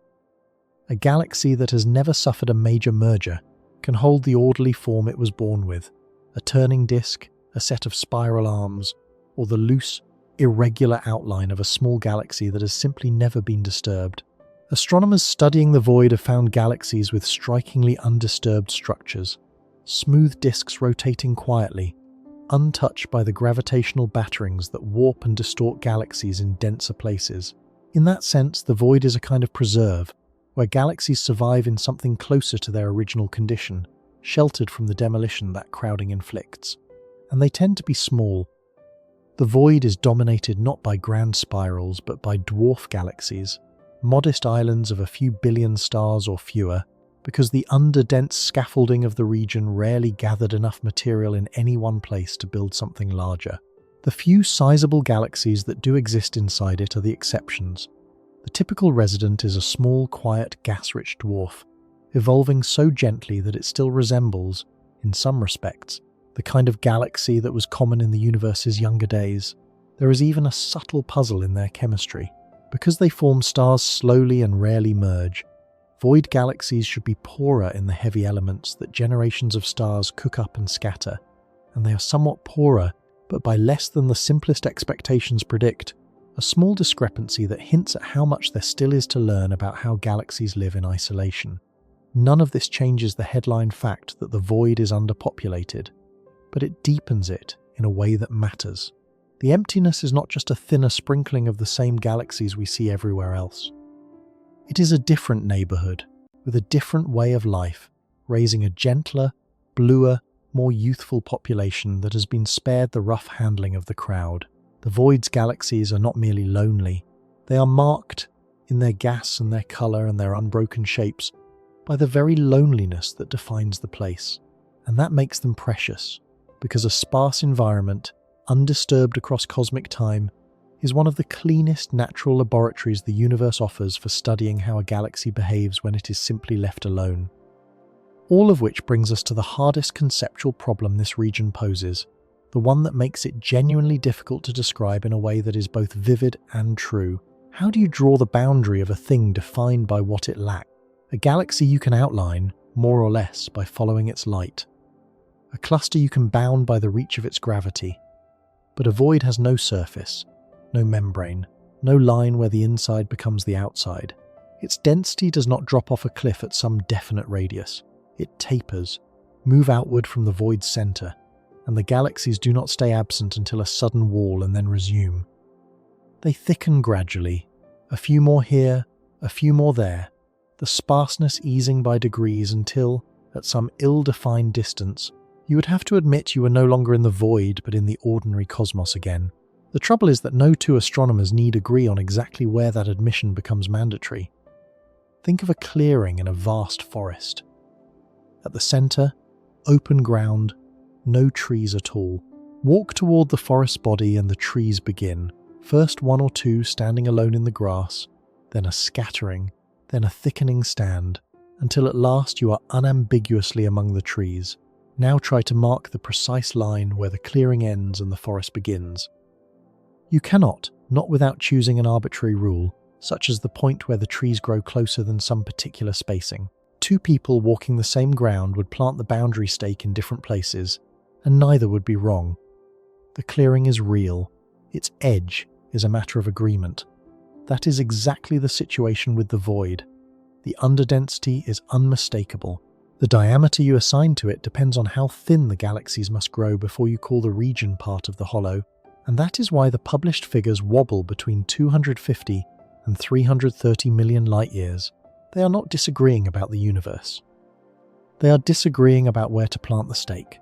A galaxy that has never suffered a major merger can hold the orderly form it was born with, a turning disk, a set of spiral arms, or the loose, irregular outline of a small galaxy that has simply never been disturbed. Astronomers studying the void have found galaxies with strikingly undisturbed structures, smooth disks rotating quietly, untouched by the gravitational batterings that warp and distort galaxies in denser places. In that sense, the void is a kind of preserve, where galaxies survive in something closer to their original condition, sheltered from the demolition that crowding inflicts. And they tend to be small. The void is dominated not by grand spirals, but by dwarf galaxies, modest islands of a few billion stars or fewer, because the underdense scaffolding of the region rarely gathered enough material in any one place to build something larger. The few sizable galaxies that do exist inside it are the exceptions. The typical resident is a small, quiet, gas-rich dwarf, evolving so gently that it still resembles, in some respects, the kind of galaxy that was common in the universe's younger days. There is even a subtle puzzle in their chemistry. Because they form stars slowly and rarely merge, void galaxies should be poorer in the heavy elements that generations of stars cook up and scatter, and they are somewhat poorer but by less than the simplest expectations predict, a small discrepancy that hints at how much there still is to learn about how galaxies live in isolation. None of this changes the headline fact that the void is underpopulated, but it deepens it in a way that matters. The emptiness is not just a thinner sprinkling of the same galaxies we see everywhere else. It is a different neighborhood, with a different way of life, raising a gentler, bluer, more youthful population that has been spared the rough handling of the crowd. The void's galaxies are not merely lonely, they are marked, in their gas and their colour and their unbroken shapes, by the very loneliness that defines the place. And that makes them precious, because a sparse environment, undisturbed across cosmic time, is one of the cleanest natural laboratories the universe offers for studying how a galaxy behaves when it is simply left alone. All of which brings us to the hardest conceptual problem this region poses, the one that makes it genuinely difficult to describe in a way that is both vivid and true. How do you draw the boundary of a thing defined by what it lacks? A galaxy you can outline, more or less, by following its light. A cluster you can bound by the reach of its gravity. But a void has no surface, no membrane, no line where the inside becomes the outside. Its density does not drop off a cliff at some definite radius. It tapers, move outward from the void's center, and the galaxies do not stay absent until a sudden wall and then resume. They thicken gradually, a few more here, a few more there, the sparseness easing by degrees until, at some ill-defined distance, you would have to admit you are no longer in the void but in the ordinary cosmos again. The trouble is that no two astronomers need agree on exactly where that admission becomes mandatory. Think of a clearing in a vast forest. At the center, open ground, no trees at all. Walk toward the forest body and the trees begin. First one or two standing alone in the grass, then a scattering, then a thickening stand, until at last you are unambiguously among the trees. Now try to mark the precise line where the clearing ends and the forest begins. You cannot, not without choosing an arbitrary rule, such as the point where the trees grow closer than some particular spacing. Two people walking the same ground would plant the boundary stake in different places, and neither would be wrong. The clearing is real. Its edge is a matter of agreement. That is exactly the situation with the void. The underdensity is unmistakable. The diameter you assign to it depends on how thin the galaxies must grow before you call the region part of the hollow, and that is why the published figures wobble between 250 and 330 million light-years. They are not disagreeing about the universe. They are disagreeing about where to plant the stake.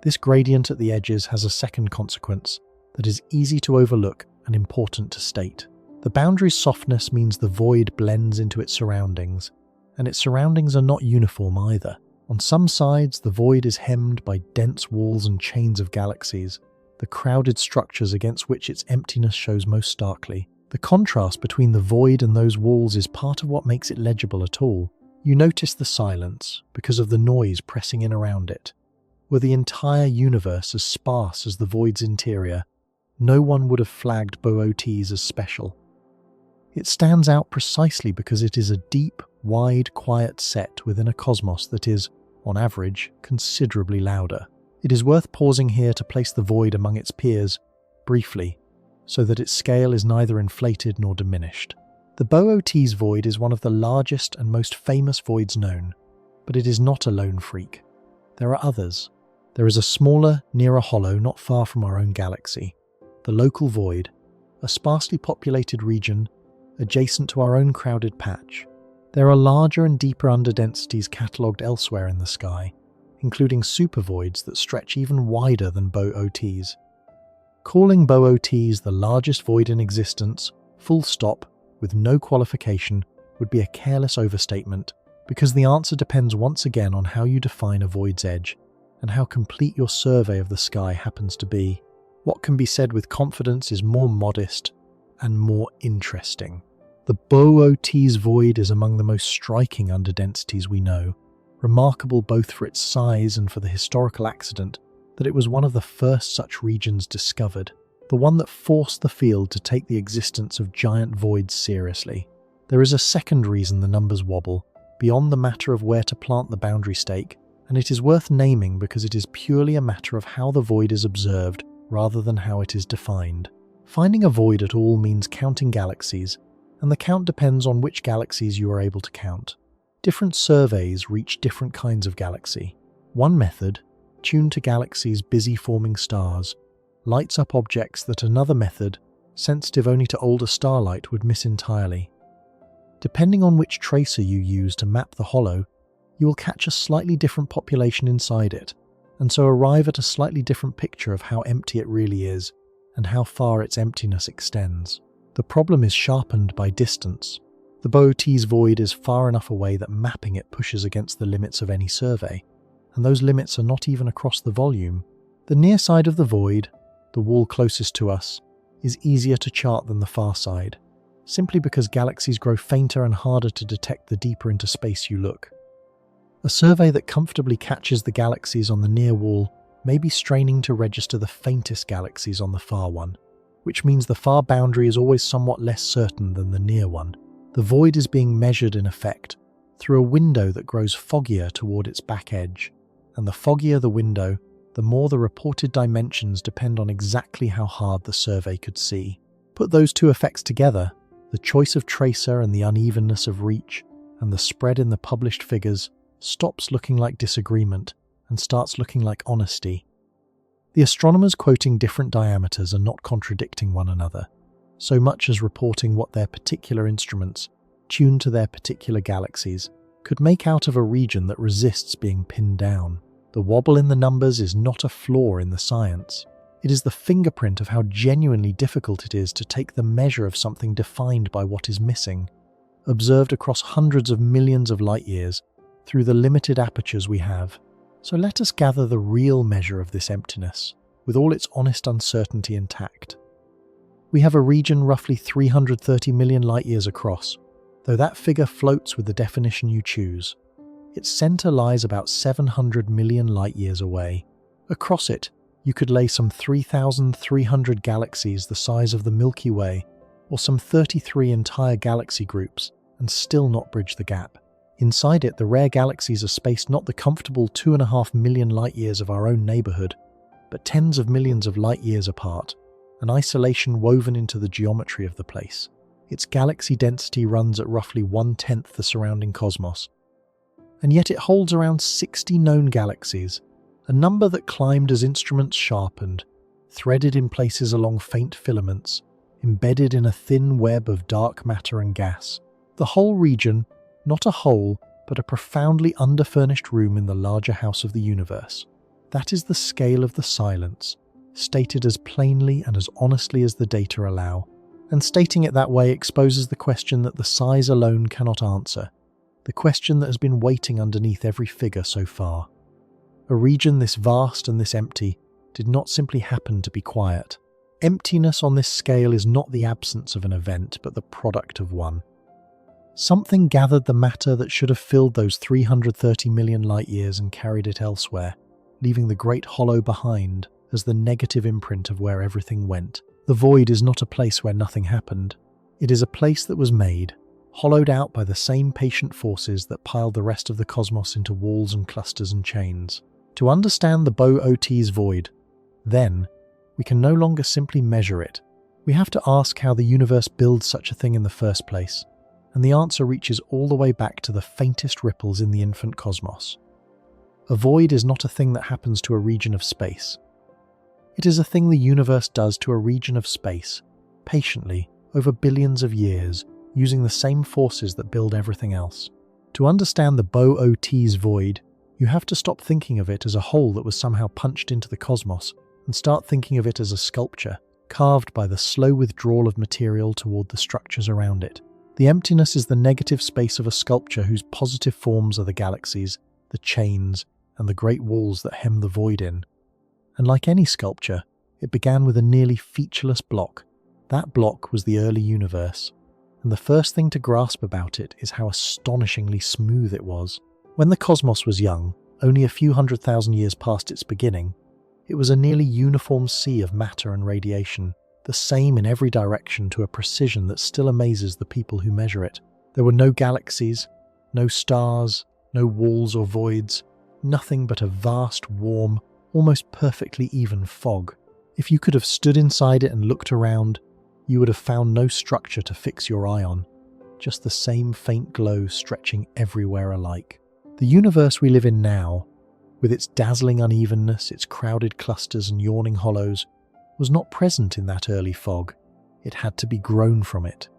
This gradient at the edges has a second consequence that is easy to overlook and important to state. The boundary's softness means the void blends into its surroundings, and its surroundings are not uniform either. On some sides, the void is hemmed by dense walls and chains of galaxies, the crowded structures against which its emptiness shows most starkly. The contrast between the void and those walls is part of what makes it legible at all. You notice the silence because of the noise pressing in around it. Were the entire universe as sparse as the void's interior, no one would have flagged Boötes as special. It stands out precisely because it is a deep, wide, quiet set within a cosmos that is, on average, considerably louder. It is worth pausing here to place the void among its peers, briefly, so that its scale is neither inflated nor diminished. The Boötes Void is one of the largest and most famous voids known, but it is not a lone freak. There are others. There is a smaller, nearer hollow not far from our own galaxy, the local void, a sparsely populated region adjacent to our own crowded patch. There are larger and deeper underdensities catalogued elsewhere in the sky, including supervoids that stretch even wider than Boötes. Calling Boötes the largest void in existence, full stop, with no qualification, would be a careless overstatement, because the answer depends once again on how you define a void's edge, and how complete your survey of the sky happens to be. What can be said with confidence is more modest and more interesting. The Boötes Void is among the most striking underdensities we know, remarkable both for its size and for the historical accident that it was one of the first such regions discovered, the one that forced the field to take the existence of giant voids seriously. There is a second reason the numbers wobble, beyond the matter of where to plant the boundary stake, and it is worth naming because it is purely a matter of how the void is observed rather than how it is defined. Finding a void at all means counting galaxies, and the count depends on which galaxies you are able to count. Different surveys reach different kinds of galaxy. One method, tuned to galaxies busy forming stars, lights up objects that another method, sensitive only to older starlight, would miss entirely. Depending on which tracer you use to map the hollow, you will catch a slightly different population inside it, and so arrive at a slightly different picture of how empty it really is and how far its emptiness extends. The problem is sharpened by distance. The Boötes Void is far enough away that mapping it pushes against the limits of any survey, and those limits are not even across the volume. The near side of the void, the wall closest to us, is easier to chart than the far side, simply because galaxies grow fainter and harder to detect the deeper into space you look. A survey that comfortably catches the galaxies on the near wall may be straining to register the faintest galaxies on the far one, which means the far boundary is always somewhat less certain than the near one. The void is being measured in effect through a window that grows foggier toward its back edge, and the foggier the window, the more the reported dimensions depend on exactly how hard the survey could see. Put those two effects together, the choice of tracer and the unevenness of reach, and the spread in the published figures stops looking like disagreement and starts looking like honesty. The astronomers quoting different diameters are not contradicting one another, so much as reporting what their particular instruments, tuned to their particular galaxies, could make out of a region that resists being pinned down. The wobble in the numbers is not a flaw in the science. It is the fingerprint of how genuinely difficult it is to take the measure of something defined by what is missing, observed across hundreds of millions of light years through the limited apertures we have. So let us gather the real measure of this emptiness, with all its honest uncertainty intact. We have a region roughly 330 million light-years across, though that figure floats with the definition you choose. Its center lies about 700 million light-years away. Across it, you could lay some 3,300 galaxies the size of the Milky Way, or some 33 entire galaxy groups, and still not bridge the gap. Inside it, the rare galaxies are spaced not the comfortable 2.5 million light-years of our own neighborhood, but tens of millions of light-years apart, an isolation woven into the geometry of the place. Its galaxy density runs at roughly 1/10 the surrounding cosmos, and yet it holds around 60 known galaxies, a number that climbed as instruments sharpened, threaded in places along faint filaments, embedded in a thin web of dark matter and gas. The whole region, not a hole, but a profoundly underfurnished room in the larger house of the universe. That is the scale of the silence, stated as plainly and as honestly as the data allow. And stating it that way exposes the question that the size alone cannot answer, the question that has been waiting underneath every figure so far. A region this vast and this empty did not simply happen to be quiet. Emptiness on this scale is not the absence of an event, but the product of one. Something gathered the matter that should have filled those 330 million light-years and carried it elsewhere, leaving the great hollow behind as the negative imprint of where everything went. The void is not a place where nothing happened. It is a place that was made, hollowed out by the same patient forces that piled the rest of the cosmos into walls and clusters and chains. To understand the Boötes Void, then, we can no longer simply measure it. We have to ask how the universe builds such a thing in the first place, and the answer reaches all the way back to the faintest ripples in the infant cosmos. A void is not a thing that happens to a region of space. It is a thing the universe does to a region of space, patiently, over billions of years, using the same forces that build everything else. To understand the Boötes Void, you have to stop thinking of it as a hole that was somehow punched into the cosmos and start thinking of it as a sculpture, carved by the slow withdrawal of material toward the structures around it. The emptiness is the negative space of a sculpture whose positive forms are the galaxies, the chains, and the great walls that hem the void in. And like any sculpture, it began with a nearly featureless block. That block was the early universe, and the first thing to grasp about it is how astonishingly smooth it was. When the cosmos was young, only a few 100,000 years past its beginning, it was a nearly uniform sea of matter and radiation, the same in every direction to a precision that still amazes the people who measure it. There were no galaxies, no stars, no walls or voids, nothing but a vast, warm, almost perfectly even fog. If you could have stood inside it and looked around, you would have found no structure to fix your eye on, just the same faint glow stretching everywhere alike. The universe we live in now, with its dazzling unevenness, its crowded clusters and yawning hollows, was not present in that early fog. It had to be grown from it.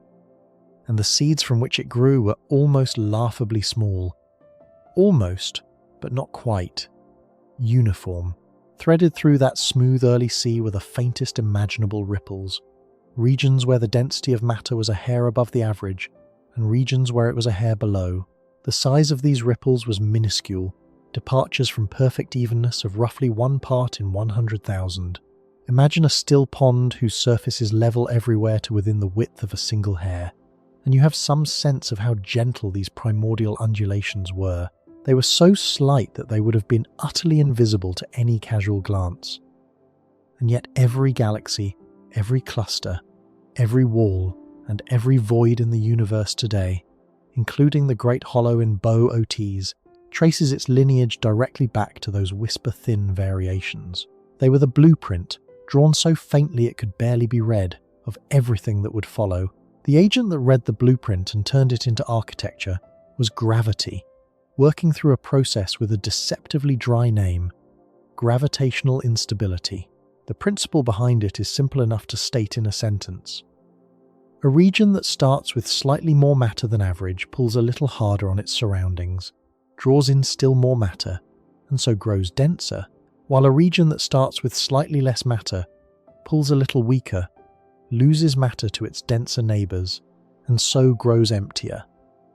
And the seeds from which it grew were almost laughably small. Almost, but not quite. Uniform. Threaded through that smooth early sea were the faintest imaginable ripples. Regions where the density of matter was a hair above the average, and regions where it was a hair below. The size of these ripples was minuscule, departures from perfect evenness of roughly 1 part in 100,000. Imagine a still pond whose surface is level everywhere to within the width of a single hair, and you have some sense of how gentle these primordial undulations were. They were so slight that they would have been utterly invisible to any casual glance. And yet every galaxy, every cluster, every wall, and every void in the universe today, including the great hollow in Boötes, traces its lineage directly back to those whisper-thin variations. They were the blueprint, drawn so faintly it could barely be read, of everything that would follow. The agent that read the blueprint and turned it into architecture was gravity, working through a process with a deceptively dry name: gravitational instability. The principle behind it is simple enough to state in a sentence. A region that starts with slightly more matter than average pulls a little harder on its surroundings, draws in still more matter, and so grows denser, while a region that starts with slightly less matter pulls a little weaker, loses matter to its denser neighbours, and so grows emptier.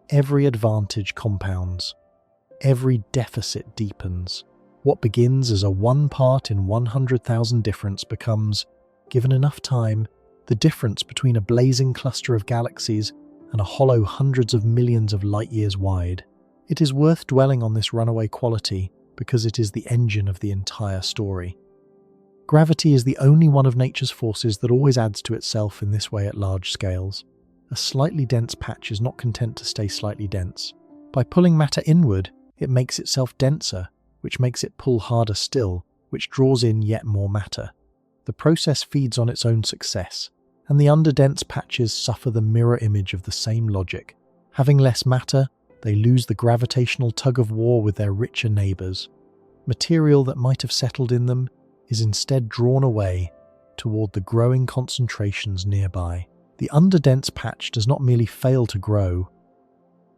Every advantage compounds. Every deficit deepens. What begins as a 1 part in 100,000 difference becomes, given enough time, the difference between a blazing cluster of galaxies and a hollow hundreds of millions of light-years wide. It is worth dwelling on this runaway quality because it is the engine of the entire story. Gravity is the only one of nature's forces that always adds to itself in this way at large scales. A slightly dense patch is not content to stay slightly dense. By pulling matter inward, it makes itself denser, which makes it pull harder still, which draws in yet more matter. The process feeds on its own success, and the underdense patches suffer the mirror image of the same logic. Having less matter, they lose the gravitational tug-of-war with their richer neighbours. Material that might have settled in them is instead drawn away toward the growing concentrations nearby. The underdense patch does not merely fail to grow.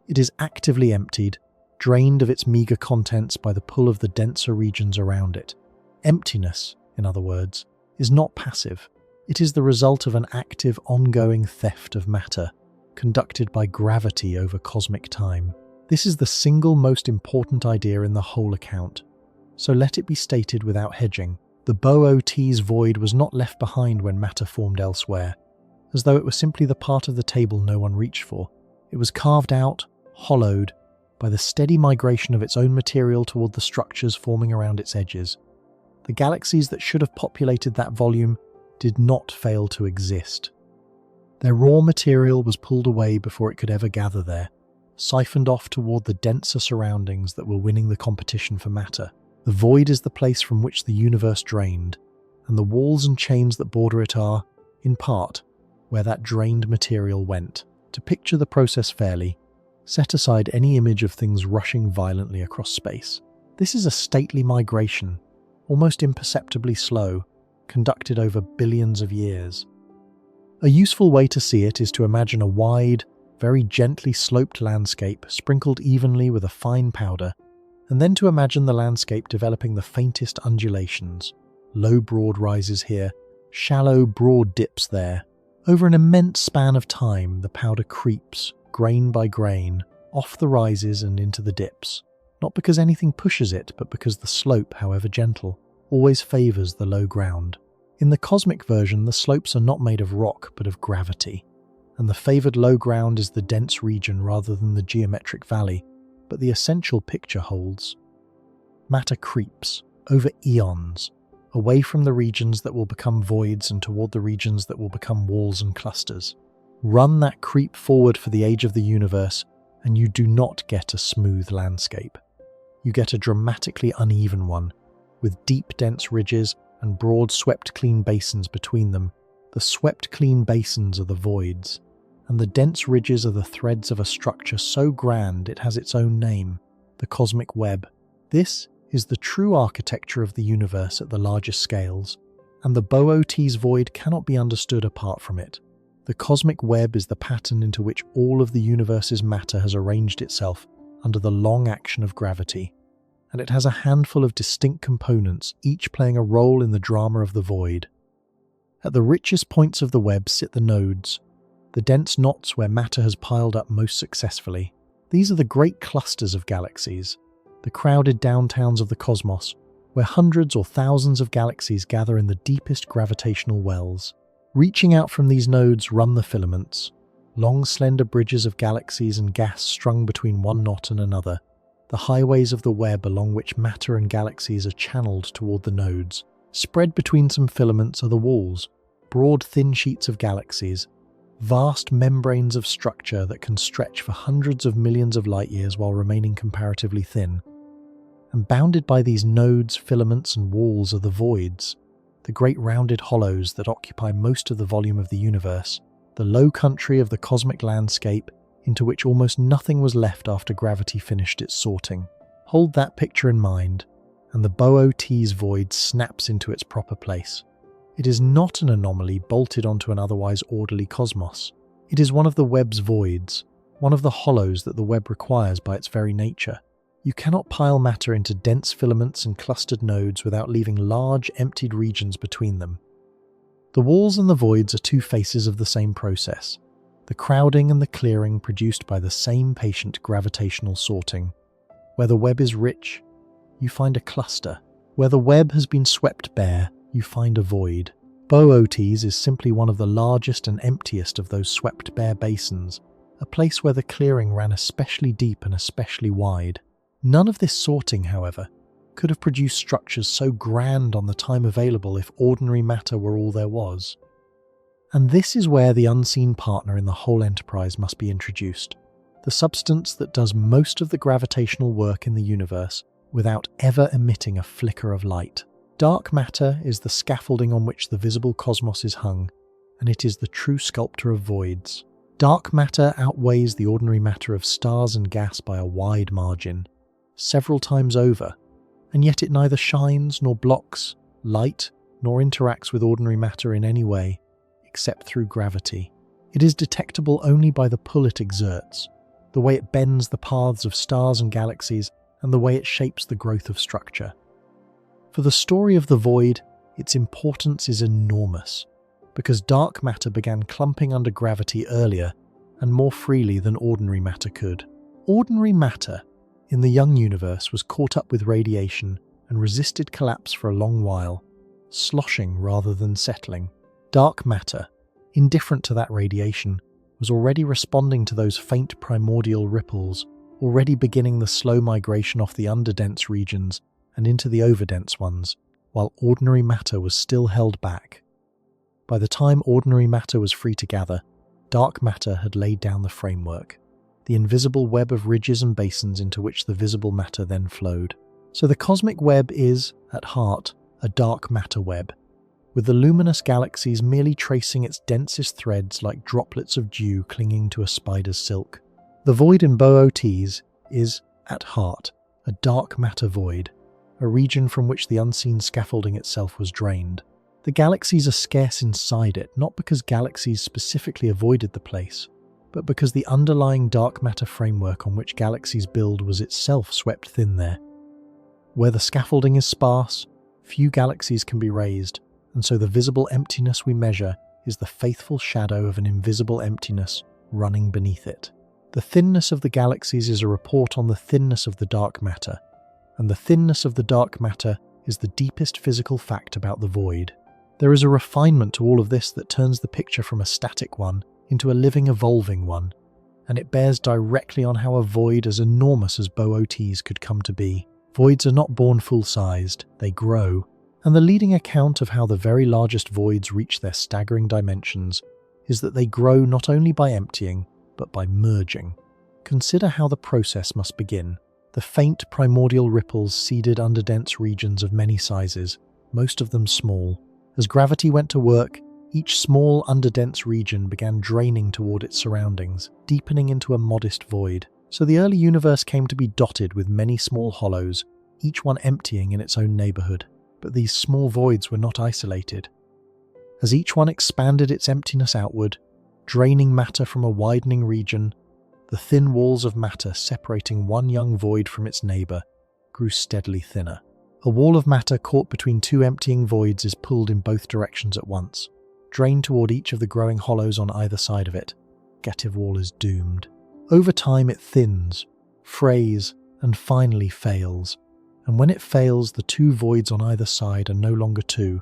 It is actively emptied, drained of its meagre contents by the pull of the denser regions around it. Emptiness, in other words, is not passive. It is the result of an active, ongoing theft of matter, conducted by gravity over cosmic time. This is the single most important idea in the whole account, so let it be stated without hedging. The Boötes Void was not left behind when matter formed elsewhere, as though it were simply the part of the table no one reached for. It was carved out, hollowed, by the steady migration of its own material toward the structures forming around its edges. The galaxies that should have populated that volume did not fail to exist. Their raw material was pulled away before it could ever gather there, siphoned off toward the denser surroundings that were winning the competition for matter. The void is the place from which the universe drained, and the walls and chains that border it are, in part, where that drained material went. To picture the process fairly, set aside any image of things rushing violently across space. This is a stately migration, almost imperceptibly slow, conducted over billions of years. A useful way to see it is to imagine a wide, very gently sloped landscape sprinkled evenly with a fine powder, and then to imagine the landscape developing the faintest undulations, low broad rises here, shallow broad dips there. Over an immense span of time, the powder creeps, grain by grain, off the rises and into the dips, not because anything pushes it, but because the slope, however gentle, always favours the low ground. In the cosmic version, the slopes are not made of rock, but of gravity, and the favoured low ground is the dense region rather than the geometric valley, but the essential picture holds. Matter creeps, over eons, away from the regions that will become voids and toward the regions that will become walls and clusters. Run that creep forward for the age of the universe, and you do not get a smooth landscape. You get a dramatically uneven one, with deep, dense ridges and broad swept-clean basins between them. The swept-clean basins are the voids, and the dense ridges are the threads of a structure so grand it has its own name, the cosmic web. This is the true architecture of the universe at the largest scales, and the Boötes Void cannot be understood apart from it. The cosmic web is the pattern into which all of the universe's matter has arranged itself under the long action of gravity, and it has a handful of distinct components, each playing a role in the drama of the void. At the richest points of the web sit the nodes, the dense knots where matter has piled up most successfully. These are the great clusters of galaxies, the crowded downtowns of the cosmos, where hundreds or thousands of galaxies gather in the deepest gravitational wells. Reaching out from these nodes run the filaments, long slender bridges of galaxies and gas strung between one knot and another, the highways of the web along which matter and galaxies are channeled toward the nodes. Spread between some filaments are the walls, broad thin sheets of galaxies, vast membranes of structure that can stretch for hundreds of millions of light years while remaining comparatively thin. And bounded by these nodes, filaments and walls are the voids, the great rounded hollows that occupy most of the volume of the universe, the low country of the cosmic landscape into which almost nothing was left after gravity finished its sorting. Hold that picture in mind, and the Boötes Void snaps into its proper place. It is not an anomaly bolted onto an otherwise orderly cosmos. It is one of the web's voids, one of the hollows that the web requires by its very nature. You cannot pile matter into dense filaments and clustered nodes without leaving large, emptied regions between them. The walls and the voids are two faces of the same process, the crowding and the clearing produced by the same patient gravitational sorting. Where the web is rich, you find a cluster. Where the web has been swept bare, you find a void. Boötes is simply one of the largest and emptiest of those swept bare basins, a place where the clearing ran especially deep and especially wide. None of this sorting, however, could have produced structures so grand on the time available if ordinary matter were all there was. And this is where the unseen partner in the whole enterprise must be introduced, the substance that does most of the gravitational work in the universe without ever emitting a flicker of light. Dark matter is the scaffolding on which the visible cosmos is hung, and it is the true sculptor of voids. Dark matter outweighs the ordinary matter of stars and gas by a wide margin, several times over, and yet it neither shines nor blocks light nor interacts with ordinary matter in any way, except through gravity. It is detectable only by the pull it exerts, the way it bends the paths of stars and galaxies, and the way it shapes the growth of structure. For the story of the void, its importance is enormous, because dark matter began clumping under gravity earlier and more freely than ordinary matter could. Ordinary matter in the young universe was caught up with radiation and resisted collapse for a long while, sloshing rather than settling. Dark matter, indifferent to that radiation, was already responding to those faint primordial ripples, already beginning the slow migration off the underdense regions and into the overdense ones, while ordinary matter was still held back. By the time ordinary matter was free to gather, dark matter had laid down the framework, the invisible web of ridges and basins into which the visible matter then flowed. So the cosmic web is, at heart, a dark matter web, with the luminous galaxies merely tracing its densest threads like droplets of dew clinging to a spider's silk. The void in Boötes is, at heart, a dark matter void, a region from which the unseen scaffolding itself was drained. The galaxies are scarce inside it, not because galaxies specifically avoided the place, but because the underlying dark matter framework on which galaxies build was itself swept thin there. Where the scaffolding is sparse, few galaxies can be raised, and so the visible emptiness we measure is the faithful shadow of an invisible emptiness running beneath it. The thinness of the galaxies is a report on the thinness of the dark matter, and the thinness of the dark matter is the deepest physical fact about the void. There is a refinement to all of this that turns the picture from a static one into a living, evolving one, and it bears directly on how a void as enormous as Boötes could come to be. Voids are not born full-sized, they grow, and the leading account of how the very largest voids reach their staggering dimensions is that they grow not only by emptying, but by merging. Consider how the process must begin. The faint primordial ripples seeded underdense regions of many sizes, most of them small. As gravity went to work, each small underdense region began draining toward its surroundings, deepening into a modest void. So the early universe came to be dotted with many small hollows, each one emptying in its own neighborhood. But these small voids were not isolated. As each one expanded its emptiness outward, draining matter from a widening region, the thin walls of matter separating one young void from its neighbor grew steadily thinner. A wall of matter caught between two emptying voids is pulled in both directions at once, drained toward each of the growing hollows on either side of it. Negative wall is doomed. Over time it thins, frays, and finally fails. And when it fails, the two voids on either side are no longer two.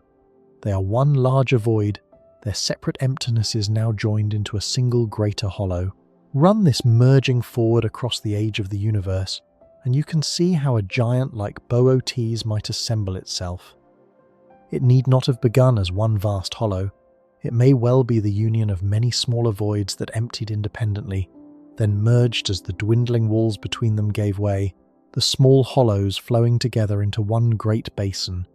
They are one larger void, their separate emptinesses now joined into a single greater hollow. Run this merging forward across the age of the universe, and you can see how a giant like Boötes might assemble itself. It need not have begun as one vast hollow. It may well be the union of many smaller voids that emptied independently, then merged as the dwindling walls between them gave way, the small hollows flowing together into one great basin,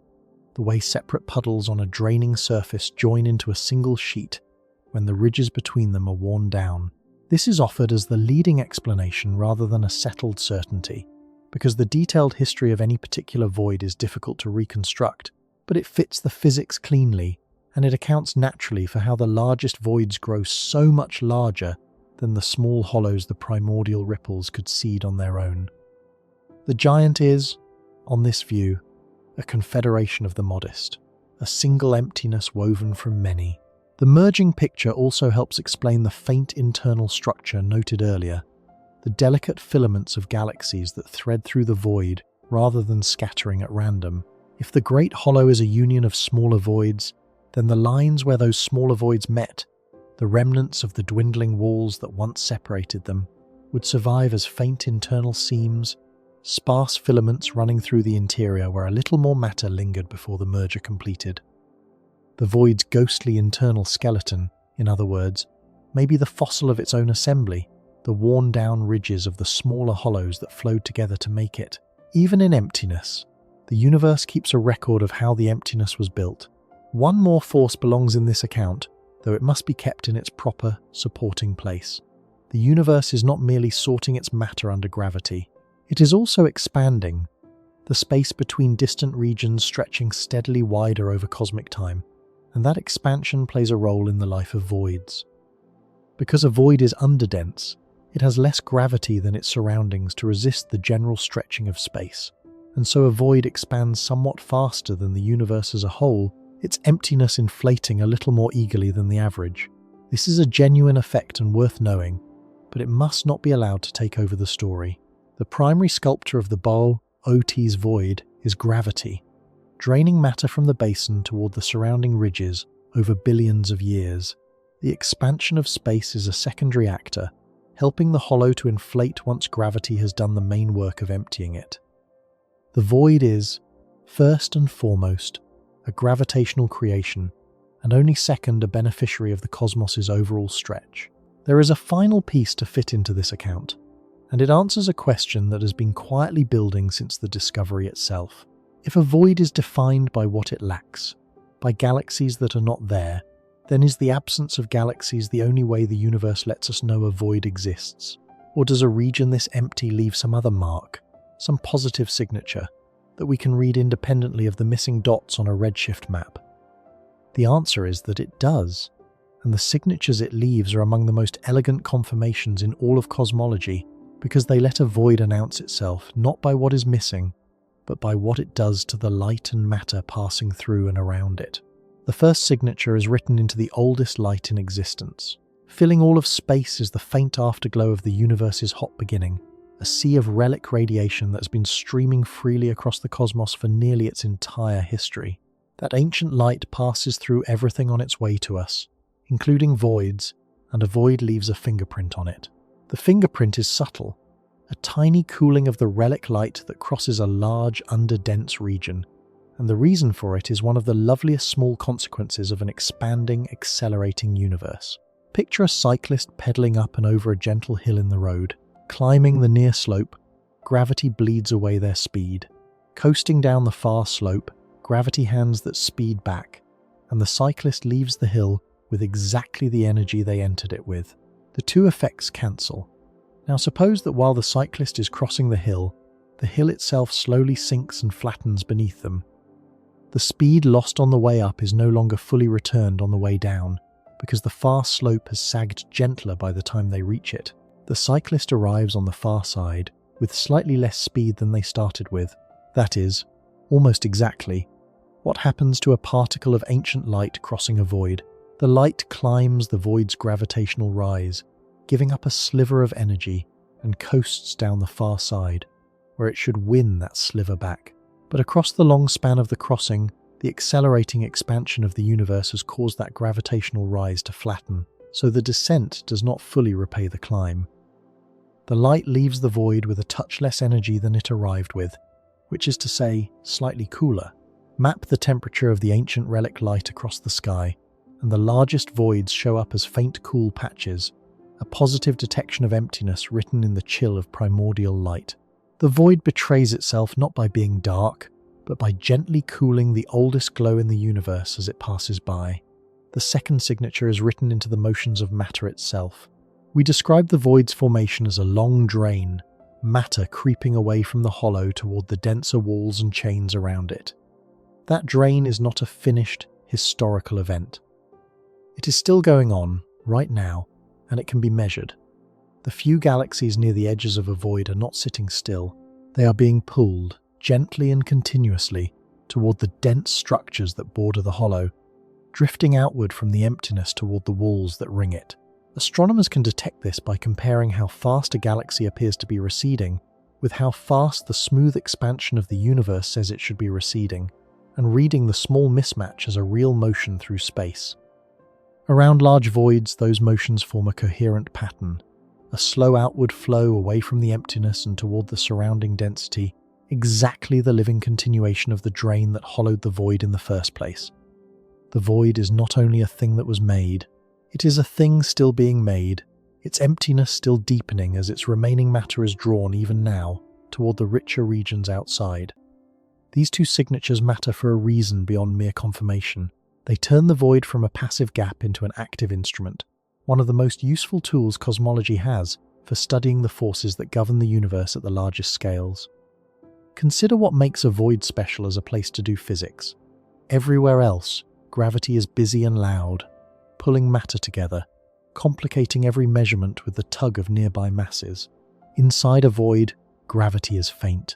the way separate puddles on a draining surface join into a single sheet when the ridges between them are worn down. This is offered as the leading explanation rather than a settled certainty, because the detailed history of any particular void is difficult to reconstruct, but it fits the physics cleanly, and it accounts naturally for how the largest voids grow so much larger than the small hollows the primordial ripples could seed on their own. The giant is, on this view, a confederation of the modest, a single emptiness woven from many. The merging picture also helps explain the faint internal structure noted earlier, the delicate filaments of galaxies that thread through the void rather than scattering at random. If the great hollow is a union of smaller voids, then the lines where those smaller voids met, the remnants of the dwindling walls that once separated them, would survive as faint internal seams, sparse filaments running through the interior where a little more matter lingered before the merger completed. The void's ghostly internal skeleton, in other words, may be the fossil of its own assembly, the worn-down ridges of the smaller hollows that flowed together to make it. Even in emptiness, the universe keeps a record of how the emptiness was built. One more force belongs in this account, though it must be kept in its proper, supporting place. The universe is not merely sorting its matter under gravity. It is also expanding, the space between distant regions stretching steadily wider over cosmic time, and that expansion plays a role in the life of voids. Because a void is underdense, it has less gravity than its surroundings to resist the general stretching of space, and so a void expands somewhat faster than the universe as a whole, its emptiness inflating a little more eagerly than the average. This is a genuine effect and worth knowing, but it must not be allowed to take over the story. The primary sculptor of the Boötes Void is gravity, draining matter from the basin toward the surrounding ridges over billions of years. The expansion of space is a secondary actor, helping the hollow to inflate once gravity has done the main work of emptying it. The void is, first and foremost, a gravitational creation, and only second a beneficiary of the cosmos's overall stretch. There is a final piece to fit into this account, and it answers a question that has been quietly building since the discovery itself. If a void is defined by what it lacks, by galaxies that are not there, then is the absence of galaxies the only way the universe lets us know a void exists? Or does a region this empty leave some other mark, some positive signature, that we can read independently of the missing dots on a redshift map? The answer is that it does, and the signatures it leaves are among the most elegant confirmations in all of cosmology, because they let a void announce itself not by what is missing, but by what it does to the light and matter passing through and around it. The first signature is written into the oldest light in existence. Filling all of space is the faint afterglow of the universe's hot beginning, a sea of relic radiation that has been streaming freely across the cosmos for nearly its entire history. That ancient light passes through everything on its way to us, including voids, and a void leaves a fingerprint on it. The fingerprint is subtle, a tiny cooling of the relic light that crosses a large, underdense region, and the reason for it is one of the loveliest small consequences of an expanding, accelerating universe. Picture a cyclist pedaling up and over a gentle hill in the road. Climbing the near slope, gravity bleeds away their speed. Coasting down the far slope, gravity hands that speed back, and the cyclist leaves the hill with exactly the energy they entered it with. The two effects cancel. Now suppose that while the cyclist is crossing the hill itself slowly sinks and flattens beneath them. The speed lost on the way up is no longer fully returned on the way down, because the far slope has sagged gentler by the time they reach it. The cyclist arrives on the far side with slightly less speed than they started with. That is, almost exactly, what happens to a particle of ancient light crossing a void. The light climbs the void's gravitational rise, giving up a sliver of energy, and coasts down the far side, where it should win that sliver back. But across the long span of the crossing, the accelerating expansion of the universe has caused that gravitational rise to flatten, so the descent does not fully repay the climb. The light leaves the void with a touch less energy than it arrived with, which is to say, slightly cooler. Map the temperature of the ancient relic light across the sky, and the largest voids show up as faint cool patches, a positive detection of emptiness written in the chill of primordial light. The void betrays itself not by being dark, but by gently cooling the oldest glow in the universe as it passes by. The second signature is written into the motions of matter itself. We describe the void's formation as a long drain, matter creeping away from the hollow toward the denser walls and chains around it. That drain is not a finished, historical event. It is still going on, right now, and it can be measured. The few galaxies near the edges of a void are not sitting still. They are being pulled, gently and continuously, toward the dense structures that border the hollow, drifting outward from the emptiness toward the walls that ring it. Astronomers can detect this by comparing how fast a galaxy appears to be receding with how fast the smooth expansion of the universe says it should be receding, and reading the small mismatch as a real motion through space. Around large voids, those motions form a coherent pattern, a slow outward flow away from the emptiness and toward the surrounding density, exactly the living continuation of the drain that hollowed the void in the first place. The void is not only a thing that was made, it is a thing still being made, its emptiness still deepening as its remaining matter is drawn even now toward the richer regions outside. These two signatures matter for a reason beyond mere confirmation. They turn the void from a passive gap into an active instrument, one of the most useful tools cosmology has for studying the forces that govern the universe at the largest scales. Consider what makes a void special as a place to do physics. Everywhere else, gravity is busy and loud, pulling matter together, complicating every measurement with the tug of nearby masses. Inside a void, gravity is faint,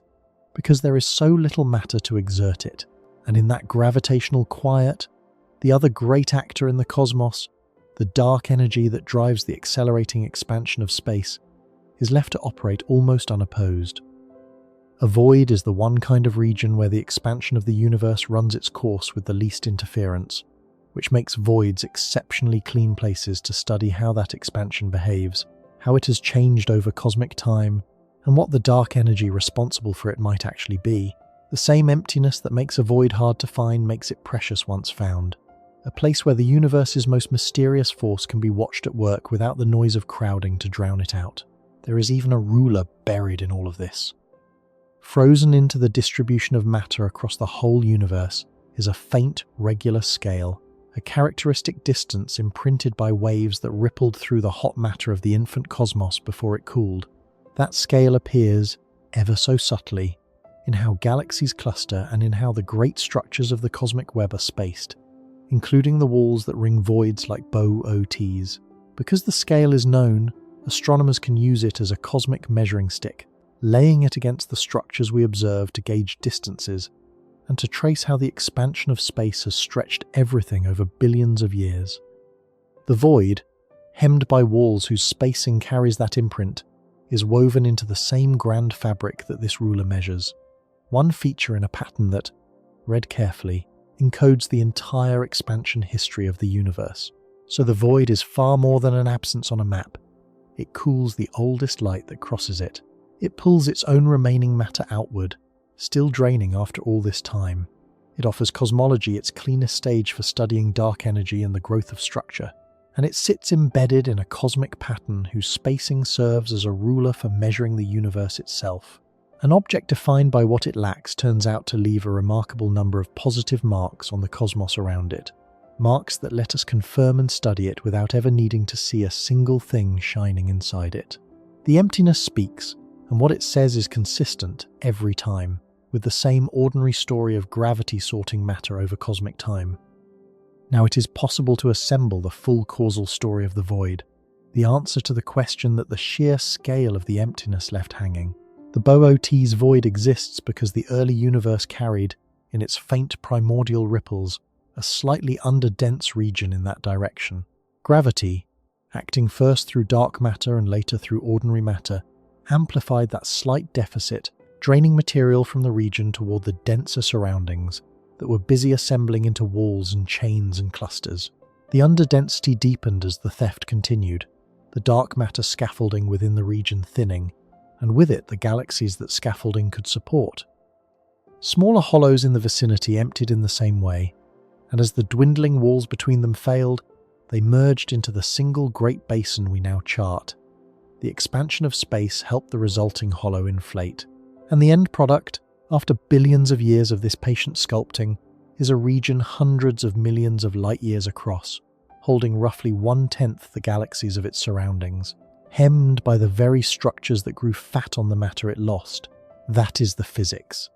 because there is so little matter to exert it, and in that gravitational quiet, the other great actor in the cosmos, the dark energy that drives the accelerating expansion of space, is left to operate almost unopposed. A void is the one kind of region where the expansion of the universe runs its course with the least interference, which makes voids exceptionally clean places to study how that expansion behaves, how it has changed over cosmic time, and what the dark energy responsible for it might actually be. The same emptiness that makes a void hard to find makes it precious once found. A place where the universe's most mysterious force can be watched at work without the noise of crowding to drown it out. There is even a ruler buried in all of this. Frozen into the distribution of matter across the whole universe is a faint, regular scale, a characteristic distance imprinted by waves that rippled through the hot matter of the infant cosmos before it cooled. That scale appears, ever so subtly, in how galaxies cluster and in how the great structures of the cosmic web are spaced, including the walls that ring voids like Boötes. Because the scale is known, astronomers can use it as a cosmic measuring stick, laying it against the structures we observe to gauge distances and to trace how the expansion of space has stretched everything over billions of years. The void, hemmed by walls whose spacing carries that imprint, is woven into the same grand fabric that this ruler measures, one feature in a pattern that, read carefully, encodes the entire expansion history of the universe. So the void is far more than an absence on a map. It cools the oldest light that crosses it. It pulls its own remaining matter outward, still draining after all this time. It offers cosmology its cleanest stage for studying dark energy and the growth of structure, and it sits embedded in a cosmic pattern whose spacing serves as a ruler for measuring the universe itself. An object defined by what it lacks turns out to leave a remarkable number of positive marks on the cosmos around it, marks that let us confirm and study it without ever needing to see a single thing shining inside it. The emptiness speaks, and what it says is consistent every time, with the same ordinary story of gravity sorting matter over cosmic time. Now it is possible to assemble the full causal story of the void, the answer to the question that the sheer scale of the emptiness left hanging. The Boötes Void exists because the early universe carried, in its faint primordial ripples, a slightly underdense region in that direction. Gravity, acting first through dark matter and later through ordinary matter, amplified that slight deficit, draining material from the region toward the denser surroundings that were busy assembling into walls and chains and clusters. The underdensity deepened as the theft continued, the dark matter scaffolding within the region thinning, and with it the galaxies that scaffolding could support. Smaller hollows in the vicinity emptied in the same way, and as the dwindling walls between them failed, they merged into the single great basin we now chart. The expansion of space helped the resulting hollow inflate, and the end product, after billions of years of this patient sculpting, is a region hundreds of millions of light years across, holding roughly 1/10 the galaxies of its surroundings, hemmed by the very structures that grew fat on the matter it lost. That is the physics,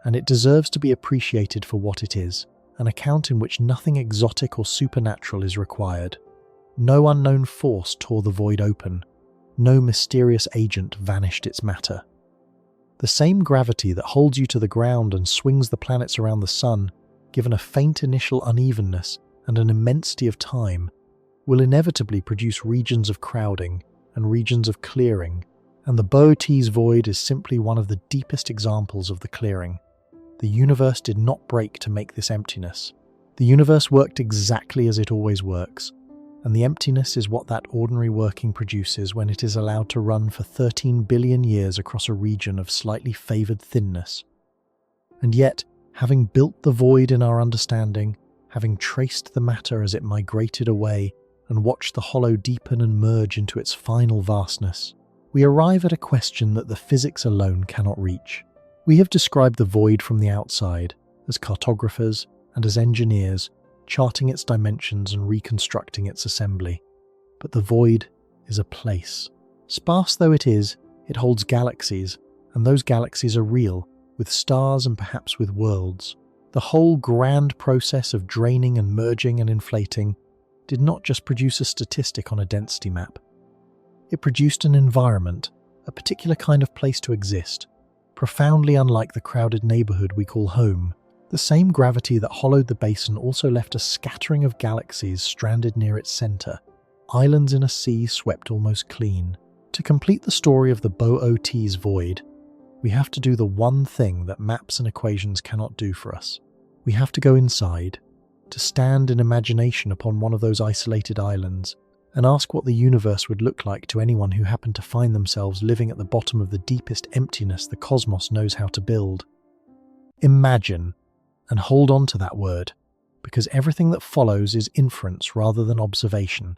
and it deserves to be appreciated for what it is, an account in which nothing exotic or supernatural is required. No unknown force tore the void open, no mysterious agent vanished its matter. The same gravity that holds you to the ground and swings the planets around the sun, given a faint initial unevenness and an immensity of time, will inevitably produce regions of crowding and regions of clearing, and the Boötes Void is simply one of the deepest examples of the clearing. The universe did not break to make this emptiness. The universe worked exactly as it always works, and the emptiness is what that ordinary working produces when it is allowed to run for 13 billion years across a region of slightly favoured thinness. And yet, having built the void in our understanding, having traced the matter as it migrated away, and watched the hollow deepen and merge into its final vastness, we arrive at a question that the physics alone cannot reach. We have described the void from the outside, as cartographers and as engineers, charting its dimensions and reconstructing its assembly. But the void is a place. Sparse though it is, it holds galaxies, and those galaxies are real, with stars and perhaps with worlds. The whole grand process of draining and merging and inflating did not just produce a statistic on a density map. It produced an environment, a particular kind of place to exist, profoundly unlike the crowded neighbourhood we call home. The same gravity that hollowed the basin also left a scattering of galaxies stranded near its centre, islands in a sea swept almost clean. To complete the story of the Boötes Void, we have to do the one thing that maps and equations cannot do for us. We have to go inside, to stand in imagination upon one of those isolated islands, and ask what the universe would look like to anyone who happened to find themselves living at the bottom of the deepest emptiness the cosmos knows how to build. Imagine, and hold on to that word, because everything that follows is inference rather than observation.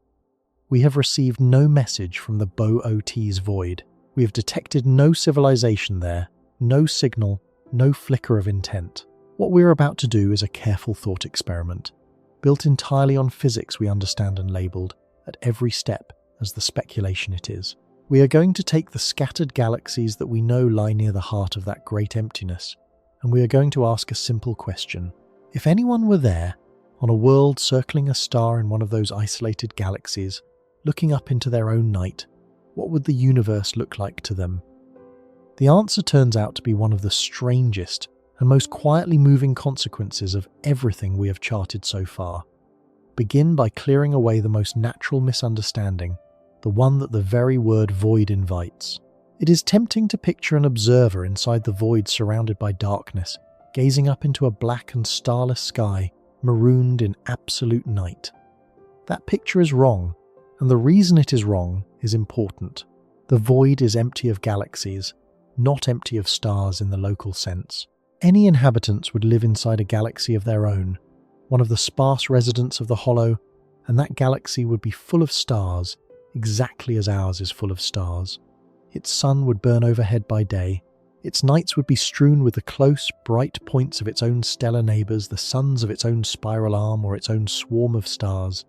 We have received no message from the Boötes Void. We have detected no civilization there, no signal, no flicker of intent. What we are about to do is a careful thought experiment, built entirely on physics we understand and labelled, at every step, as the speculation it is. We are going to take the scattered galaxies that we know lie near the heart of that great emptiness, and we are going to ask a simple question. If anyone were there, on a world circling a star in one of those isolated galaxies, looking up into their own night, what would the universe look like to them? The answer turns out to be one of the strangest and most quietly moving consequences of everything we have charted so far. Begin by clearing away the most natural misunderstanding, the one that the very word void invites. It is tempting to picture an observer inside the void surrounded by darkness, gazing up into a black and starless sky, marooned in absolute night. That picture is wrong, and the reason it is wrong is important. The void is empty of galaxies, not empty of stars in the local sense. Any inhabitants would live inside a galaxy of their own, one of the sparse residents of the hollow, and that galaxy would be full of stars, exactly as ours is full of stars. Its sun would burn overhead by day, Its nights would be strewn with the close, bright points of its own stellar neighbours, the suns of its own spiral arm or its own swarm of stars,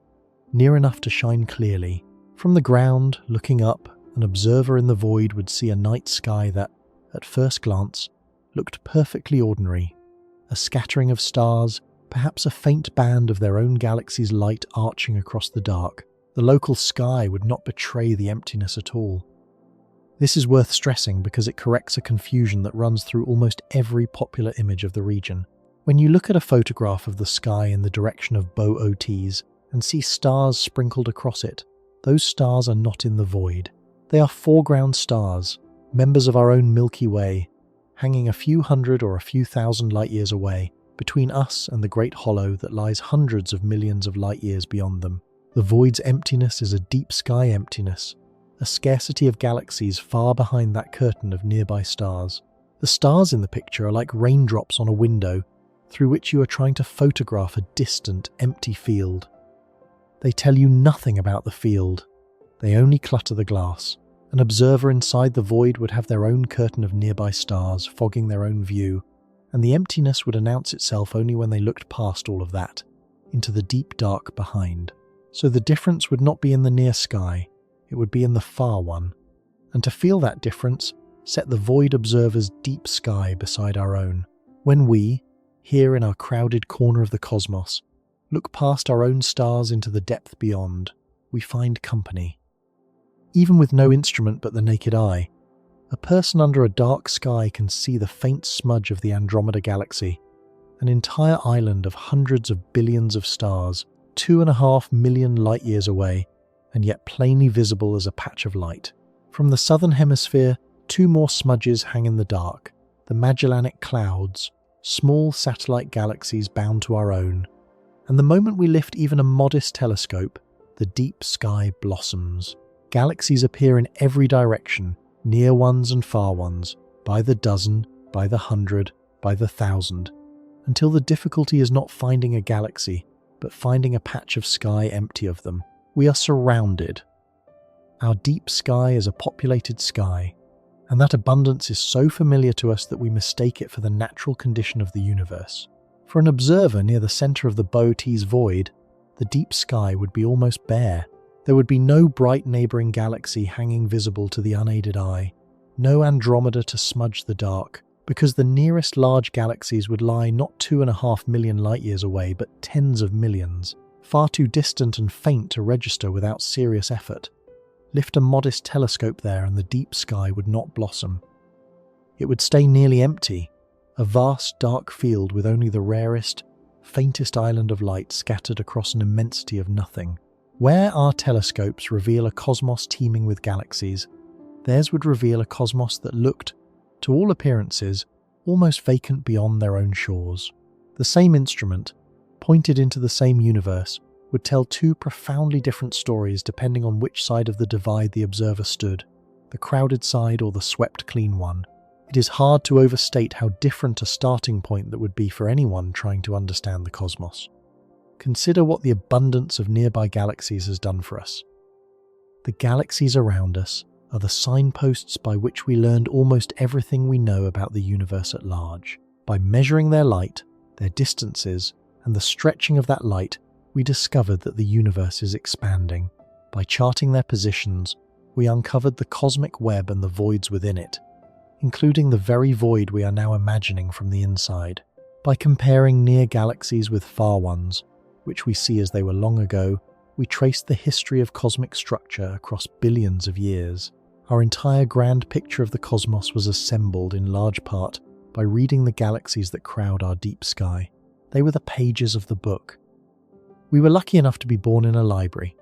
near enough to shine clearly. From the ground, looking up, an observer in the void would see a night sky that, at first glance, looked perfectly ordinary. A scattering of stars, perhaps a faint band of their own galaxy's light arching across the dark. The local sky would not betray the emptiness at all. This is worth stressing because it corrects a confusion that runs through almost every popular image of the region. When you look at a photograph of the sky in the direction of Boötes and see stars sprinkled across it, those stars are not in the void. They are foreground stars, members of our own Milky Way, hanging a few hundred or a few thousand light years away, between us and the great hollow that lies hundreds of millions of light years beyond them. The void's emptiness is a deep sky emptiness, a scarcity of galaxies far behind that curtain of nearby stars. The stars in the picture are like raindrops on a window through which you are trying to photograph a distant, empty field. They tell you nothing about the field. They only clutter the glass. An observer inside the void would have their own curtain of nearby stars, fogging their own view, and the emptiness would announce itself only when they looked past all of that, into the deep dark behind. So the difference would not be in the near sky, it would be in the far one. And to feel that difference, set the void observer's deep sky beside our own. When we, here in our crowded corner of the cosmos, look past our own stars into the depth beyond, we find company. Even with no instrument but the naked eye, a person under a dark sky can see the faint smudge of the Andromeda galaxy, an entire island of hundreds of billions of stars, 2.5 million light years away, and yet plainly visible as a patch of light. From the southern hemisphere, 2 more smudges hang in the dark, the Magellanic Clouds, small satellite galaxies bound to our own, and the moment we lift even a modest telescope, the deep sky blossoms. Galaxies appear in every direction, near ones and far ones, by the dozen, by the 100, by the 1,000, until the difficulty is not finding a galaxy, but finding a patch of sky empty of them. We are surrounded. Our deep sky is a populated sky, and that abundance is so familiar to us that we mistake it for the natural condition of the universe. For an observer near the centre of the Boötes Void, the deep sky would be almost bare. There would be no bright neighbouring galaxy hanging visible to the unaided eye, no Andromeda to smudge the dark, because the nearest large galaxies would lie not 2.5 million light-years away, but tens of millions, far too distant and faint to register without serious effort. Lift a modest telescope there and the deep sky would not blossom. It would stay nearly empty, a vast dark field with only the rarest, faintest island of light scattered across an immensity of nothing. Where our telescopes reveal a cosmos teeming with galaxies, theirs would reveal a cosmos that looked, to all appearances, almost vacant beyond their own shores. The same instrument, pointed into the same universe, would tell 2 profoundly different stories depending on which side of the divide the observer stood, the crowded side or the swept-clean one. It is hard to overstate how different a starting point that would be for anyone trying to understand the cosmos. Consider what the abundance of nearby galaxies has done for us. The galaxies around us are the signposts by which we learned almost everything we know about the universe at large. By measuring their light, their distances, and the stretching of that light, we discovered that the universe is expanding. By charting their positions, we uncovered the cosmic web and the voids within it, including the very void we are now imagining from the inside. By comparing near galaxies with far ones, which we see as they were long ago, we traced the history of cosmic structure across billions of years. Our entire grand picture of the cosmos was assembled in large part by reading the galaxies that crowd our deep sky. They were the pages of the book. We were lucky enough to be born in a library.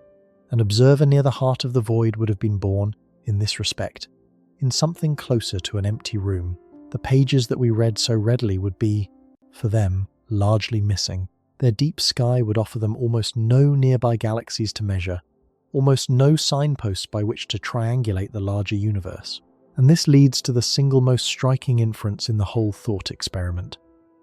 An observer near the heart of the void would have been born, in this respect, in something closer to an empty room. The pages that we read so readily would be, for them, largely missing. Their deep sky would offer them almost no nearby galaxies to measure, almost no signposts by which to triangulate the larger universe. And this leads to the single most striking inference in the whole thought experiment,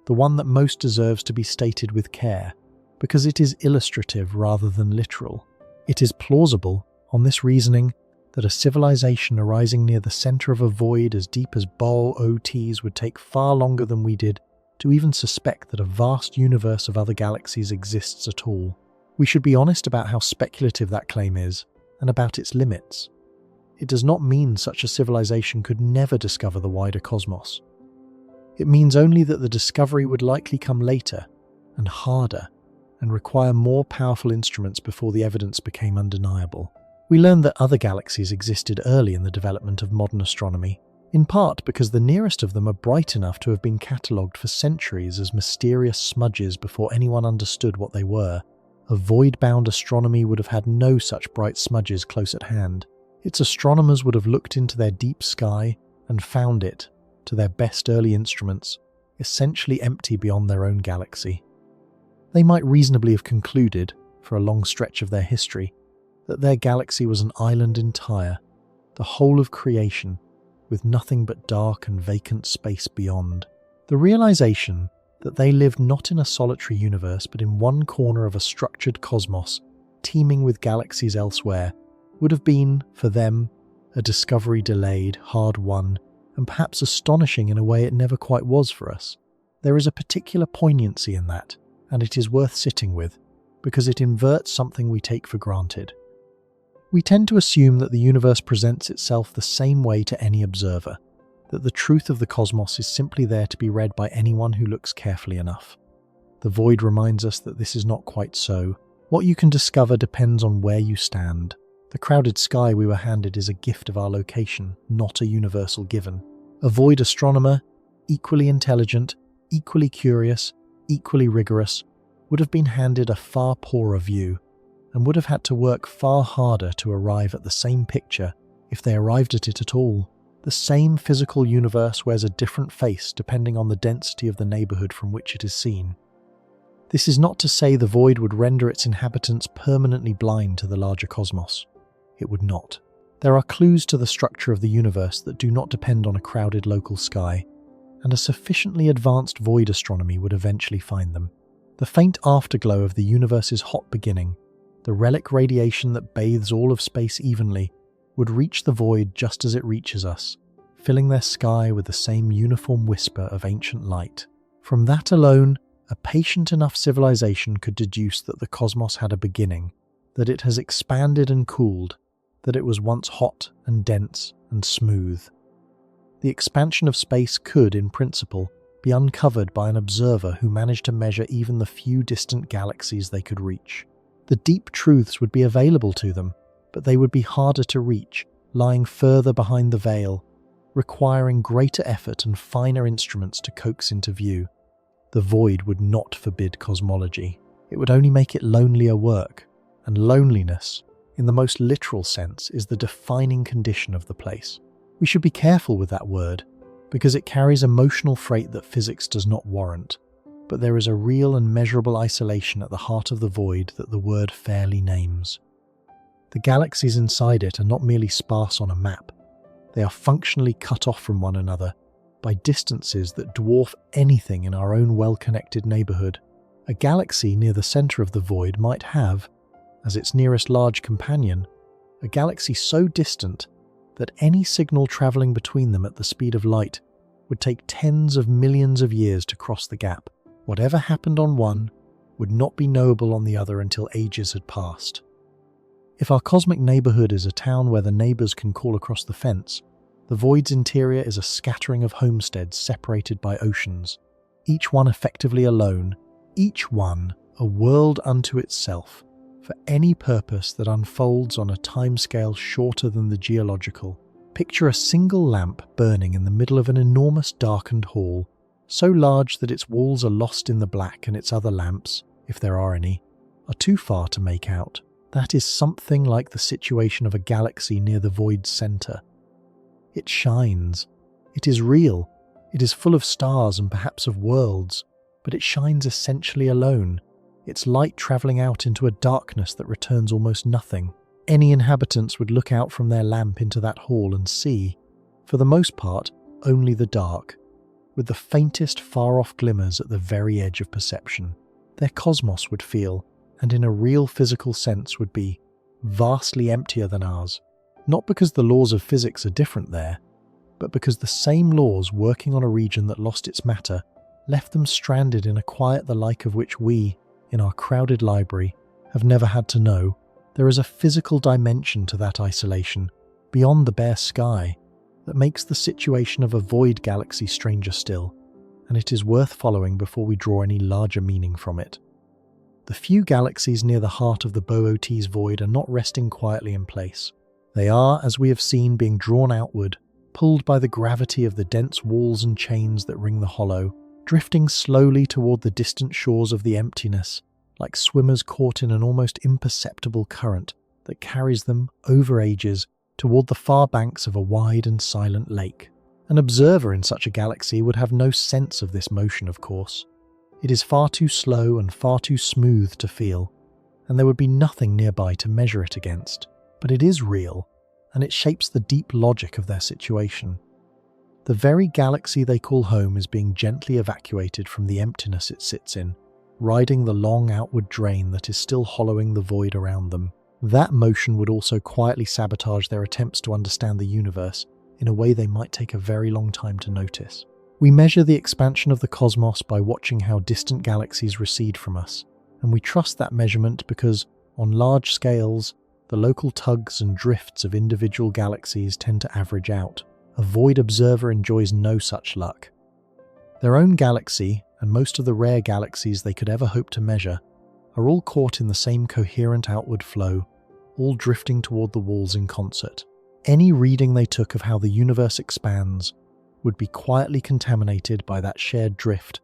the one that most deserves to be stated with care, because it is illustrative rather than literal. It is plausible, on this reasoning, that a civilization arising near the center of a void as deep as Boötes would take far longer than we did to even suspect that a vast universe of other galaxies exists at all. We should be honest about how speculative that claim is, and about its limits. It does not mean such a civilization could never discover the wider cosmos. It means only that the discovery would likely come later, and harder, and require more powerful instruments before the evidence became undeniable. We learned that other galaxies existed early in the development of modern astronomy, in part because the nearest of them are bright enough to have been catalogued for centuries as mysterious smudges before anyone understood what they were. A void-bound astronomy would have had no such bright smudges close at hand. Its astronomers would have looked into their deep sky and found it, to their best early instruments, essentially empty beyond their own galaxy. They might reasonably have concluded, for a long stretch of their history, that their galaxy was an island entire, the whole of creation, with nothing but dark and vacant space beyond. The realization that they lived not in a solitary universe but in one corner of a structured cosmos, teeming with galaxies elsewhere, would have been, for them, a discovery delayed, hard won, and perhaps astonishing in a way it never quite was for us. There is a particular poignancy in that, and it is worth sitting with, because it inverts something we take for granted. We tend to assume that the universe presents itself the same way to any observer, that the truth of the cosmos is simply there to be read by anyone who looks carefully enough. The void reminds us that this is not quite so. What you can discover depends on where you stand. The crowded sky we were handed is a gift of our location, not a universal given. A void astronomer, equally intelligent, equally curious, equally rigorous, would have been handed a far poorer view, and would have had to work far harder to arrive at the same picture, if they arrived at it at all. The same physical universe wears a different face depending on the density of the neighbourhood from which it is seen. This is not to say the void would render its inhabitants permanently blind to the larger cosmos. It would not. There are clues to the structure of the universe that do not depend on a crowded local sky, and a sufficiently advanced void astronomy would eventually find them. The faint afterglow of the universe's hot beginning, the relic radiation that bathes all of space evenly, would reach the void just as it reaches us, filling their sky with the same uniform whisper of ancient light. From that alone, a patient enough civilization could deduce that the cosmos had a beginning, that it has expanded and cooled, that it was once hot and dense and smooth. The expansion of space could, in principle, be uncovered by an observer who managed to measure even the few distant galaxies they could reach. The deep truths would be available to them, but they would be harder to reach, lying further behind the veil, requiring greater effort and finer instruments to coax into view. The void would not forbid cosmology. It would only make it lonelier work, and loneliness, in the most literal sense, is the defining condition of the place. We should be careful with that word, because it carries emotional freight that physics does not warrant, but there is a real and measurable isolation at the heart of the void that the word fairly names. The galaxies inside it are not merely sparse on a map. They are functionally cut off from one another by distances that dwarf anything in our own well-connected neighbourhood. A galaxy near the centre of the void might have, as its nearest large companion, a galaxy so distant that any signal travelling between them at the speed of light would take tens of millions of years to cross the gap. Whatever happened on one would not be knowable on the other until ages had passed. If our cosmic neighbourhood is a town where the neighbours can call across the fence, the void's interior is a scattering of homesteads separated by oceans, each one effectively alone, each one a world unto itself, for any purpose that unfolds on a timescale shorter than the geological. Picture a single lamp burning in the middle of an enormous darkened hall, so large that its walls are lost in the black and its other lamps, if there are any, are too far to make out. That is something like the situation of a galaxy near the void's centre. It shines. It is real. It is full of stars and perhaps of worlds, but it shines essentially alone, its light travelling out into a darkness that returns almost nothing. Any inhabitants would look out from their lamp into that hall and see, for the most part, only the dark, with the faintest far-off glimmers at the very edge of perception. Their cosmos would feel, and in a real physical sense would be, vastly emptier than ours, not because the laws of physics are different there, but because the same laws working on a region that lost its matter left them stranded in a quiet the like of which we, in our crowded library, have never had to know. There is a physical dimension to that isolation, beyond the bare sky, that makes the situation of a void galaxy stranger still, and it is worth following before we draw any larger meaning from it. The few galaxies near the heart of the Boötes Void are not resting quietly in place. They are, as we have seen, being drawn outward, pulled by the gravity of the dense walls and chains that ring the hollow, drifting slowly toward the distant shores of the emptiness, like swimmers caught in an almost imperceptible current that carries them, over ages, toward the far banks of a wide and silent lake. An observer in such a galaxy would have no sense of this motion, of course. It is far too slow and far too smooth to feel, and there would be nothing nearby to measure it against. But it is real, and it shapes the deep logic of their situation. The very galaxy they call home is being gently evacuated from the emptiness it sits in, riding the long outward drain that is still hollowing the void around them. That motion would also quietly sabotage their attempts to understand the universe in a way they might take a very long time to notice. We measure the expansion of the cosmos by watching how distant galaxies recede from us, and we trust that measurement because, on large scales, the local tugs and drifts of individual galaxies tend to average out. A void observer enjoys no such luck. Their own galaxy, and most of the rare galaxies they could ever hope to measure, are all caught in the same coherent outward flow, all drifting toward the walls in concert. Any reading they took of how the universe expands would be quietly contaminated by that shared drift,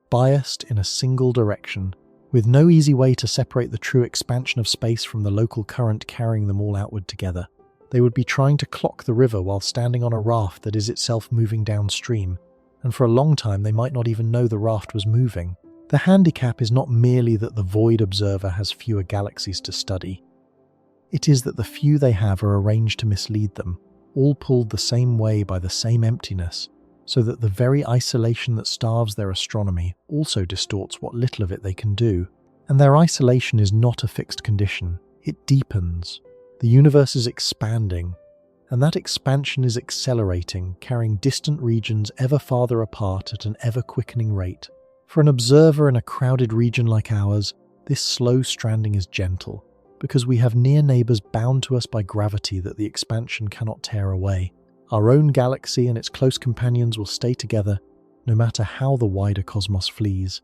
biased in a single direction, with no easy way to separate the true expansion of space from the local current carrying them all outward together. They would be trying to clock the river while standing on a raft that is itself moving downstream, and for a long time they might not even know the raft was moving. The handicap is not merely that the void observer has fewer galaxies to study. It is that the few they have are arranged to mislead them, all pulled the same way by the same emptiness, so that the very isolation that starves their astronomy also distorts what little of it they can do. And their isolation is not a fixed condition, it deepens. The universe is expanding, and that expansion is accelerating, carrying distant regions ever farther apart at an ever-quickening rate. For an observer in a crowded region like ours, this slow stranding is gentle, because we have near neighbours bound to us by gravity that the expansion cannot tear away. Our own galaxy and its close companions will stay together, no matter how the wider cosmos flees.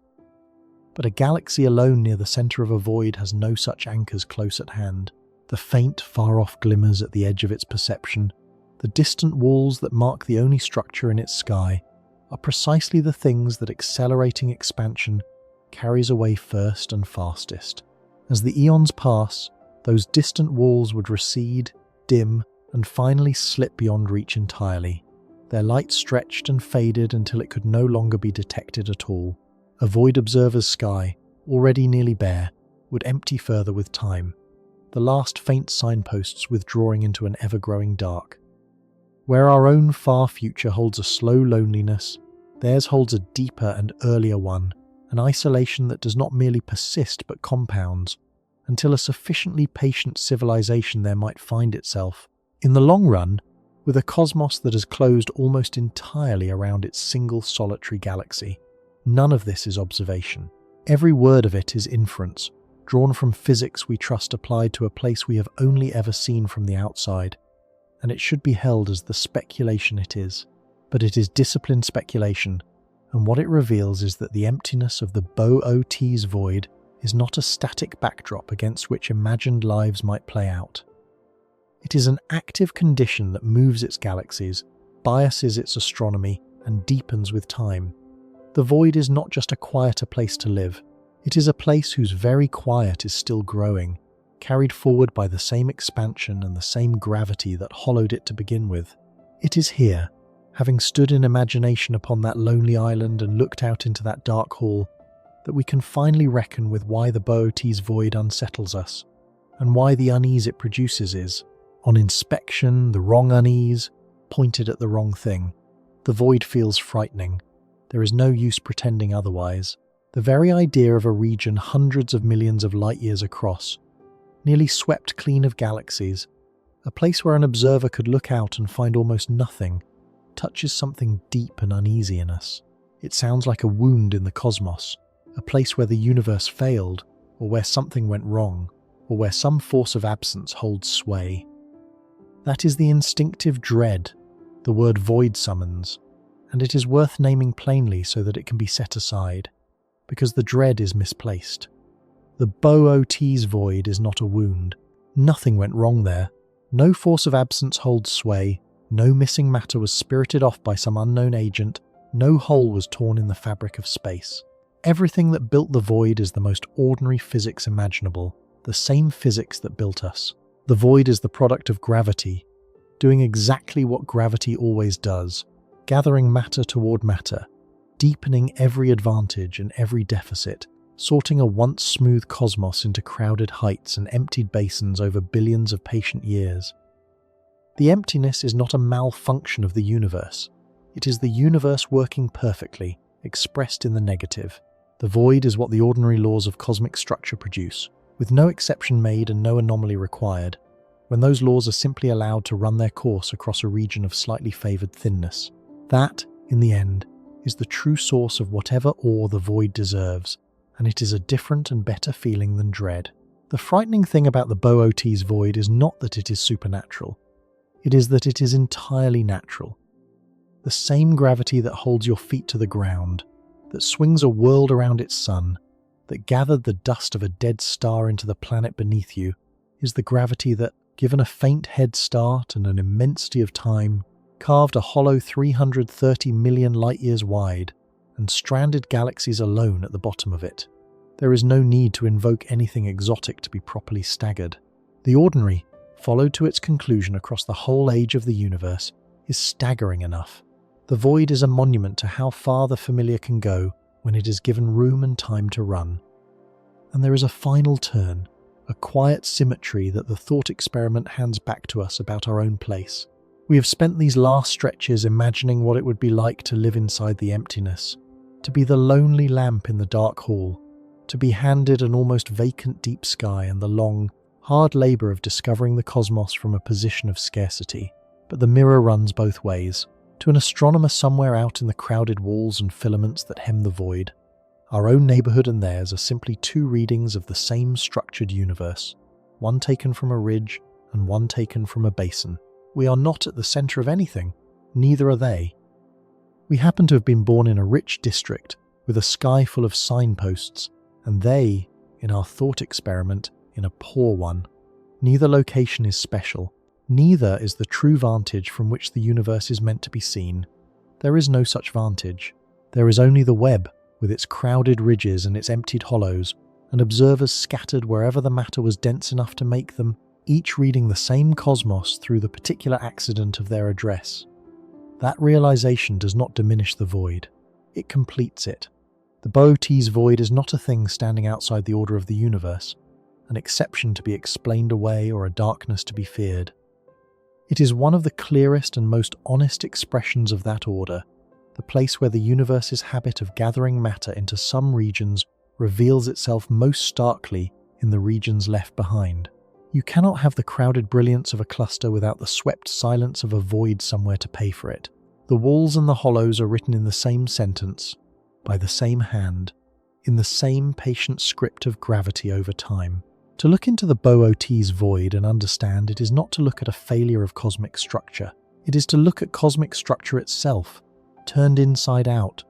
But a galaxy alone near the centre of a void has no such anchors close at hand. The faint, far-off glimmers at the edge of its perception, the distant walls that mark the only structure in its sky, are precisely the things that accelerating expansion carries away first and fastest. As the eons pass, those distant walls would recede, dim, and finally slip beyond reach entirely. Their light stretched and faded until it could no longer be detected at all. A void observer's sky, already nearly bare, would empty further with time, the last faint signposts withdrawing into an ever-growing dark. Where our own far future holds a slow loneliness, theirs holds a deeper and earlier one, an isolation that does not merely persist but compounds, until a sufficiently patient civilization there might find itself, in the long run, with a cosmos that has closed almost entirely around its single solitary galaxy. None of this is observation. Every word of it is inference, drawn from physics we trust applied to a place we have only ever seen from the outside, and it should be held as the speculation it is. But it is disciplined speculation, and what it reveals is that the emptiness of the Boötes Void is not a static backdrop against which imagined lives might play out. It is an active condition that moves its galaxies, biases its astronomy, and deepens with time. The void is not just a quieter place to live, it is a place whose very quiet is still growing, carried forward by the same expansion and the same gravity that hollowed it to begin with. It is here, having stood in imagination upon that lonely island and looked out into that dark hall, that we can finally reckon with why the Boötes Void unsettles us, and why the unease it produces is, on inspection, the wrong unease, pointed at the wrong thing. The void feels frightening. There is no use pretending otherwise. The very idea of a region hundreds of millions of light years across, nearly swept clean of galaxies, a place where an observer could look out and find almost nothing, touches something deep and uneasy in us. It sounds like a wound in the cosmos, a place where the universe failed, or where something went wrong, or where some force of absence holds sway. That is the instinctive dread the word void summons, and it is worth naming plainly so that it can be set aside, because the dread is misplaced. The Boötes Void is not a wound. Nothing went wrong there. No force of absence holds sway. No missing matter was spirited off by some unknown agent. No hole was torn in the fabric of space. Everything that built the void is the most ordinary physics imaginable, the same physics that built us. The void is the product of gravity, doing exactly what gravity always does, gathering matter toward matter, deepening every advantage and every deficit, sorting a once smooth cosmos into crowded heights and emptied basins over billions of patient years. The emptiness is not a malfunction of the universe. It is the universe working perfectly, expressed in the negative. The void is what the ordinary laws of cosmic structure produce, with no exception made and no anomaly required, when those laws are simply allowed to run their course across a region of slightly favoured thinness. That, in the end, is the true source of whatever awe the void deserves, and it is a different and better feeling than dread. The frightening thing about the Boötes Void is not that it is supernatural. It is that it is entirely natural. The same gravity that holds your feet to the ground, that swings a world around its sun, that gathered the dust of a dead star into the planet beneath you, is the gravity that, given a faint head start and an immensity of time, carved a hollow 330 million light-years wide and stranded galaxies alone at the bottom of it. There is no need to invoke anything exotic to be properly staggered. The ordinary, followed to its conclusion across the whole age of the universe, is staggering enough. The void is a monument to how far the familiar can go when it is given room and time to run. And there is a final turn, a quiet symmetry that the thought experiment hands back to us about our own place. We have spent these last stretches imagining what it would be like to live inside the emptiness, to be the lonely lamp in the dark hall, to be handed an almost vacant deep sky and the long, hard labour of discovering the cosmos from a position of scarcity. But the mirror runs both ways. To an astronomer somewhere out in the crowded walls and filaments that hem the void, our own neighbourhood and theirs are simply two readings of the same structured universe, one taken from a ridge and one taken from a basin. We are not at the centre of anything, neither are they. We happen to have been born in a rich district with a sky full of signposts, and they, in our thought experiment, in a poor one. Neither location is special. Neither is the true vantage from which the universe is meant to be seen. There is no such vantage. There is only the web, with its crowded ridges and its emptied hollows, and observers scattered wherever the matter was dense enough to make them, each reading the same cosmos through the particular accident of their address. That realization does not diminish the void. It completes it. The Boötes Void is not a thing standing outside the order of the universe, an exception to be explained away or a darkness to be feared. It is one of the clearest and most honest expressions of that order, the place where the universe's habit of gathering matter into some regions reveals itself most starkly in the regions left behind. You cannot have the crowded brilliance of a cluster without the swept silence of a void somewhere to pay for it. The walls and the hollows are written in the same sentence, by the same hand, in the same patient script of gravity over time. To look into the Boötes Void and understand it is not to look at a failure of cosmic structure. It is to look at cosmic structure itself, turned inside out,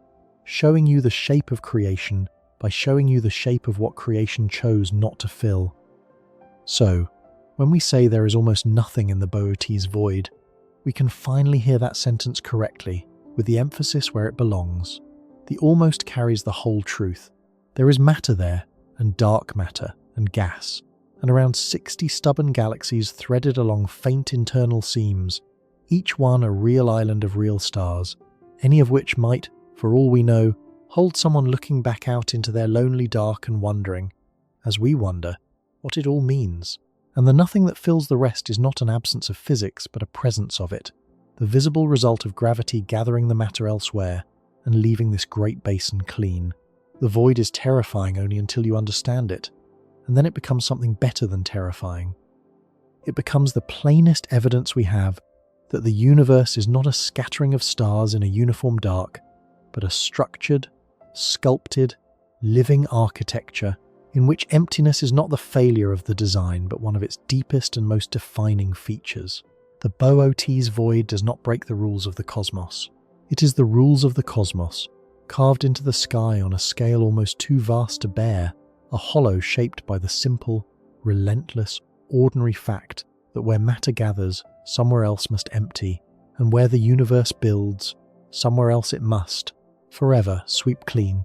showing you the shape of creation by showing you the shape of what creation chose not to fill. So, when we say there is almost nothing in the Boötes Void, we can finally hear that sentence correctly, with the emphasis where it belongs. The almost carries the whole truth. There is matter there, and dark matter, and gas, and around 60 stubborn galaxies threaded along faint internal seams, each one a real island of real stars, any of which might, for all we know, hold someone looking back out into their lonely dark and wondering, as we wonder, what it all means. And the nothing that fills the rest is not an absence of physics, but a presence of it, the visible result of gravity gathering the matter elsewhere and leaving this great basin clean. The void is terrifying only until you understand it, and then it becomes something better than terrifying. it becomes the plainest evidence we have that the universe is not a scattering of stars in a uniform dark, but a structured, sculpted, living architecture in which emptiness is not the failure of the design, but one of its deepest and most defining features. The Boötes Void does not break the rules of the cosmos. It is the rules of the cosmos, carved into the sky on a scale almost too vast to bear, a hollow shaped by the simple, relentless, ordinary fact that where matter gathers, somewhere else must empty, and where the universe builds, somewhere else it must, forever sweep clean